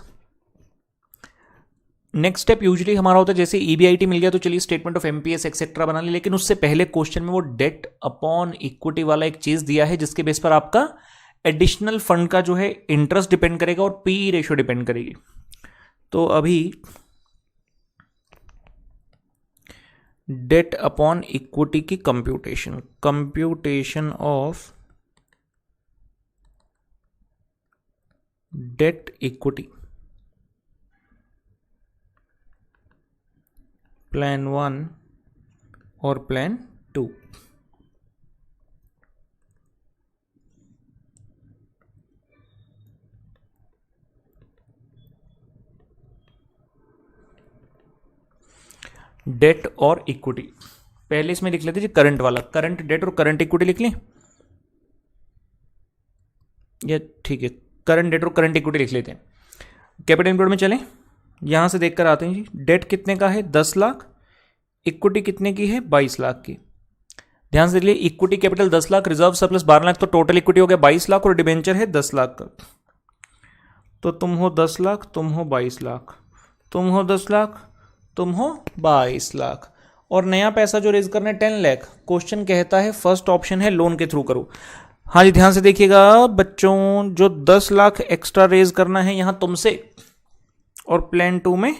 next step usually हमारा होता है, जैसे EBIT मिल गया तो चलिए स्टेटमेंट ऑफ MPS एक्सेट्रा बना ले, लेकिन उससे पहले क्वेश्चन में वो डेट अपॉन इक्विटी वाला एक चीज दिया है, जिसके बेस पर आपका एडिशनल फंड का जो है इंटरेस्ट डिपेंड करेगा और PE रेशियो डिपेंड करेगी। तो अभी डेट अपॉन इक्विटी की computation of debt equity, plan 1 और प्लान 2। डेट और इक्विटी, पहले इसमें लिख लेते जी करंट वाला, करंट डेट और करंट इक्विटी लिख लें, ये ठीक है, करंट डेट और करंट इक्विटी लिख लेते हैं। कैपिटल एम्प्लॉयड में चलें, यहां से देखकर आते हैं जी, डेट कितने का है 10 लाख, इक्विटी कितने की है 22 लाख की। ध्यान से देख लीजिए, equity capital 10 lakh, reserve surplus 12 lakh, तो टोटल इक्विटी हो गया 22 लाख और डिबेंचर है 10 लाख का। तो तुम हो 10 लाख, तुम हो 22 लाख, तुम हो 10 लाख, तुम हो 22 लाख, और नया पैसा जो रेज करना है 10 लाख। क्वेश्चन कहता है फर्स्ट ऑप्शन है लोन के थ्रू करो। हाँ जी, ध्यान से देखिएगा बच्चों, जो 10 लाख एक्स्ट्रा रेज करना है यहां तुमसे, और प्लान 2 में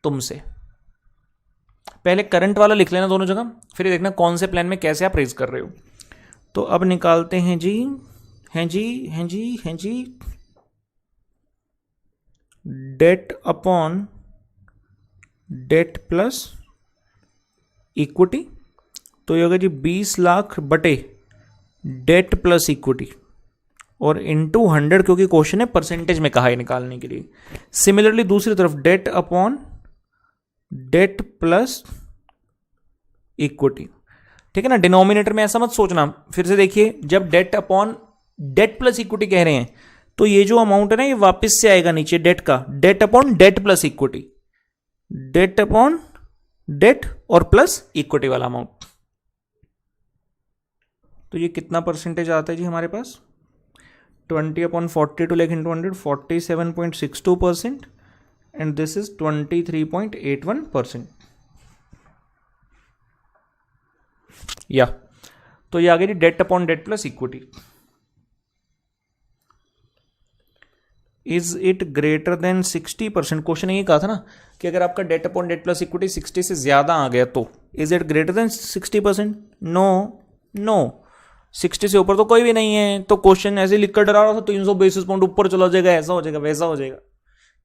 तुमसे। पहले करंट वाला लिख लेना दोनों जगह, फिर देखना कौन से प्लान में कैसे आप रेज कर रहे हो। तो अब निकालते हैं जी, हैं जी debt upon debt plus equity, तो ये होगा जी 20 लाख बटे डेट प्लस इक्विटी और इंटू 100, क्योंकि क्वेश्चन है परसेंटेज में कहा है निकालने के लिए। सिमिलरली दूसरी तरफ debt upon debt plus equity, ठीक है ना, डिनोमिनेटर में ऐसा मत सोचना। फिर से देखिए, जब debt upon debt plus equity कह रहे हैं तो ये जो अमाउंट है ना ये वापस से आएगा नीचे डेट का, debt upon debt plus equity, debt upon debt और प्लस इक्विटी वाला अमाउंट। तो ये कितना परसेंटेज आता है जी हमारे पास, 20/42 lakh into 100, 47.62%, and this is 23.81%। या तो ये आ गई debt upon debt plus equity. Is it greater than 60%? Question ये कहा था ना कि अगर आपका debt upon debt plus equity 60 से ज्यादा आ गया तो is it greater than 60%? No no, 60 से ऊपर तो कोई भी नहीं है। तो क्वेश्चन ऐसे लिख कर डरा रहा था 300 बेसिस पॉइंट ऊपर चला जाएगा, ऐसा हो जाएगा वैसा हो जाएगा,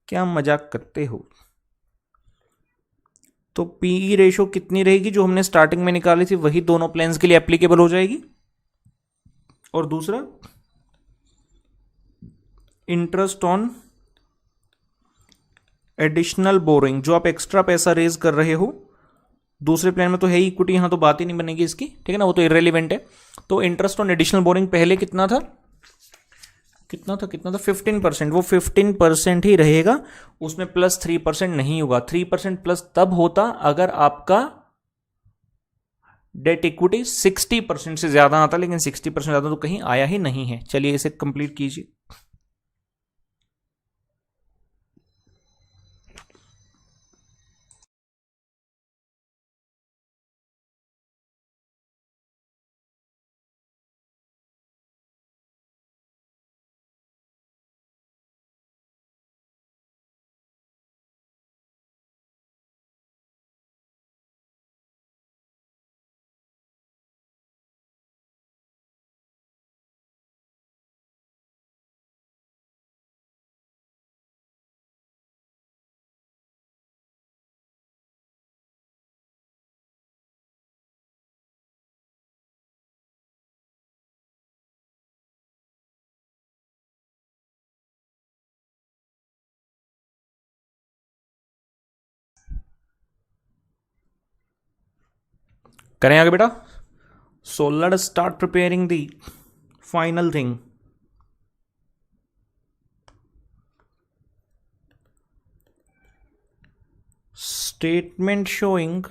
क्या मजाक करते हो। तो पीई रेशो कितनी रहेगी, जो हमने स्टार्टिंग में निकाली थी वही दोनों प्लान्स के लिए एप्लीकेबल हो जाएगी। और दूसरा इंटरेस्ट ऑन एडिशनल बोरिंग, जो आप एक्स्ट्रा पैसा रेज कर रहे हो, दूसरे प्लान में तो है ही इक्विटी, यहां तो बात ही नहीं बनेगी इसकी, ठीक है ना, वो तो इररेलेवेंट है। तो इंटरेस्ट ऑन एडिशनल बोरिंग पहले कितना था 15%, वो 15% ही रहेगा, उसमें प्लस 3% नहीं होगा। 3% प्लस तब होता अगर आपका डेट इक्विटी 60% से ज्यादा आता, लेकिन 60% ज्यादा तो कहीं आया ही नहीं है। चलिए इसे कंप्लीट कीजिए। करें आगे बेटा। So let's start preparing the final thing. Statement showing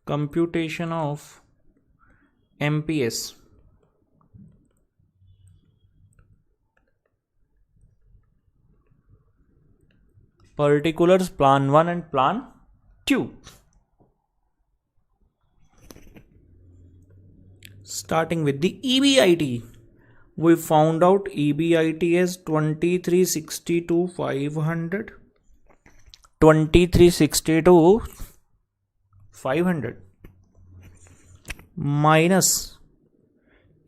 computation of MPS particulars plan 1 and plan 2. Starting with the EBIT, we found out EBIT as 2362,500, 2362,500 minus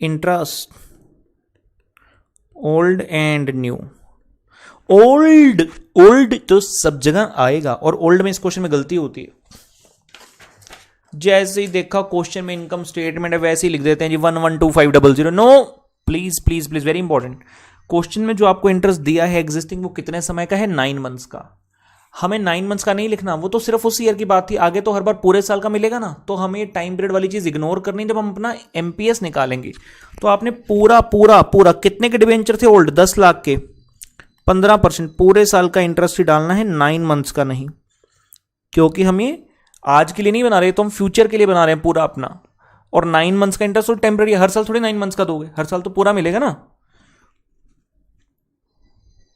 interest old and new। Old तो सब जगह आएगा, और old में इस question में गलती होती है। जैसे ही देखा क्वेश्चन में इनकम स्टेटमेंट है वैसे ही लिख देते हैं जी 112500। No, please please please, very important. Question में जो आपको इंटरेस्ट दिया है एग्जिस्टिंग, वो कितने समय का है, 9 मंथ्स का। हमें 9 मंथ्स का नहीं लिखना, वो तो सिर्फ उस ईयर की बात थी। आगे तो हर बार पूरे साल का मिलेगा ना, तो हमें टाइम पीरियड वाली चीज इग्नोर करनी जब हम अपना एमपीएस निकालेंगे। तो आपने पूरा पूरा पूरा कितने के डिबेंचर थे ओल्ड, 10 लाख के, 15% पूरे साल का इंटरेस्ट ही डालना है, 9 मंथ्स का नहीं। क्योंकि हम ये आज के लिए नहीं बना रहे, तो हम फ्यूचर के लिए बना रहे हैं पूरा अपना। और 9 मंथ्स का इंटरेस्ट तो टेम्पररी, हर साल थोड़ी 9 मंथ्स का दोगे, हर साल तो पूरा मिलेगा ना,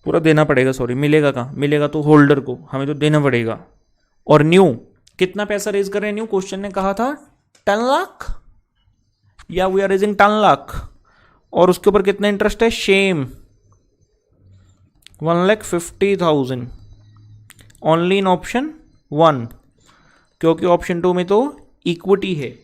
पूरा देना पड़ेगा। सॉरी, मिलेगा कहाँ, मिलेगा तो होल्डर को, हमें तो देना पड़ेगा। और न्यू कितना पैसा रेज कर रहे हैं, न्यू क्वेश्चन ने कहा था 10 लाख, या वी आर रेजिंग 10 लाख, और उसके ऊपर कितना इंटरेस्ट है, शेम 1,50,000 ओनली इन ऑप्शन 1, क्योंकि ऑप्शन 2 में तो इक्विटी है।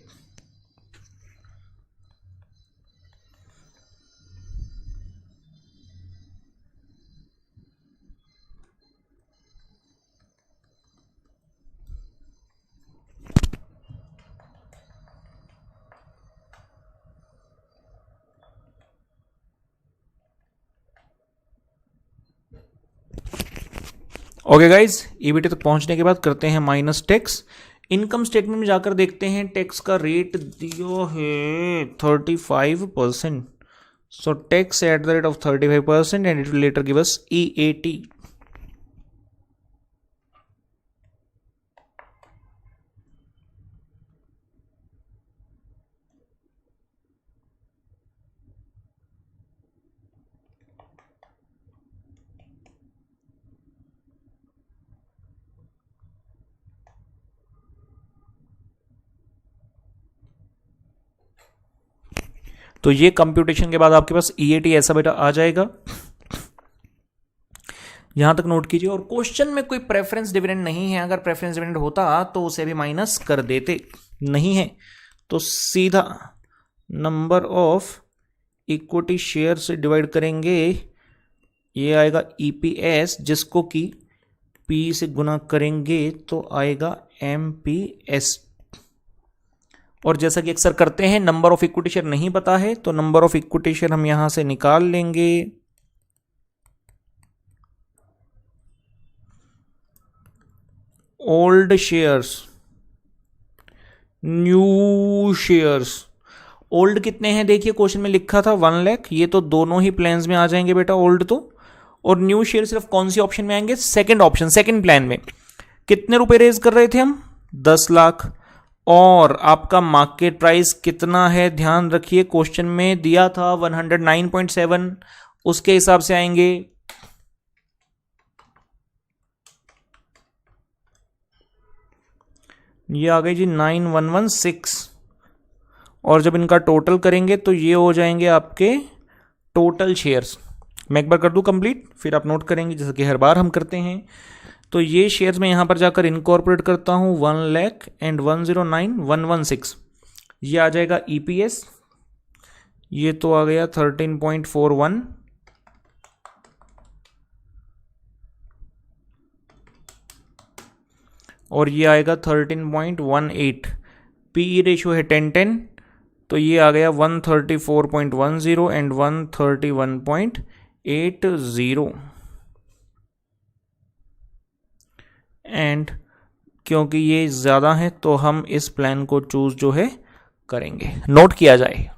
ओके गाइज, ईबीटी तक पहुंचने के बाद करते हैं माइनस टैक्स। इनकम स्टेटमेंट में जाकर देखते हैं टैक्स का रेट दिया है 35%। So tax at the rate of 35% and it will later give us EAT। तो ये कंप्यूटेशन के बाद आपके पास EAT ऐसा बेटा आ जाएगा। यहां तक नोट कीजिए। और क्वेश्चन में कोई प्रेफरेंस डिविडेंड नहीं है, अगर प्रेफरेंस डिविडेंड होता तो उसे भी माइनस कर देते, नहीं है तो सीधा नंबर ऑफ इक्विटी शेयर से डिवाइड करेंगे। ये आएगा EPS, जिसको कि P से गुना करेंगे तो आएगा MPS। और जैसा कि अक्सर करते हैं, नंबर ऑफ इक्विटी शेयर नहीं पता है तो नंबर ऑफ इक्विटी शेयर हम यहां से निकाल लेंगे। Old shares, new shares. Old कितने हैं देखिए, क्वेश्चन में लिखा था 1 लाख, ये तो दोनों ही प्लान्स में आ जाएंगे बेटा ओल्ड तो। और न्यू शेयर सिर्फ कौन सी ऑप्शन में आएंगे, सेकंड ऑप्शन, सेकंड प्लान में। कितने रुपए रेज कर रहे थे हम, 10 लाख। और आपका मार्केट प्राइस कितना है, ध्यान रखिए क्वेश्चन में दिया था 109.7, उसके हिसाब से आएंगे। ये आ गई जी 9116। और जब इनका टोटल करेंगे तो ये हो जाएंगे आपके टोटल शेयर्स। मैं एक बार कर दूं कंप्लीट, फिर आप नोट करेंगे जैसे कि हर बार हम करते हैं। तो ये शेयर्स में यहां पर जाकर इनकॉर्पोरेट करता हूं, 1 लाख एंड 109,116। ये आ जाएगा EPS, ये तो आ गया 13.41। और ये आएगा 13.18। PE रेशियो है 10:10, तो ये आ गया 134.10 एंड 131.80। एंड क्योंकि ये ज़्यादा है तो हम इस प्लान को चूज जो है करेंगे, नोट किया जाए।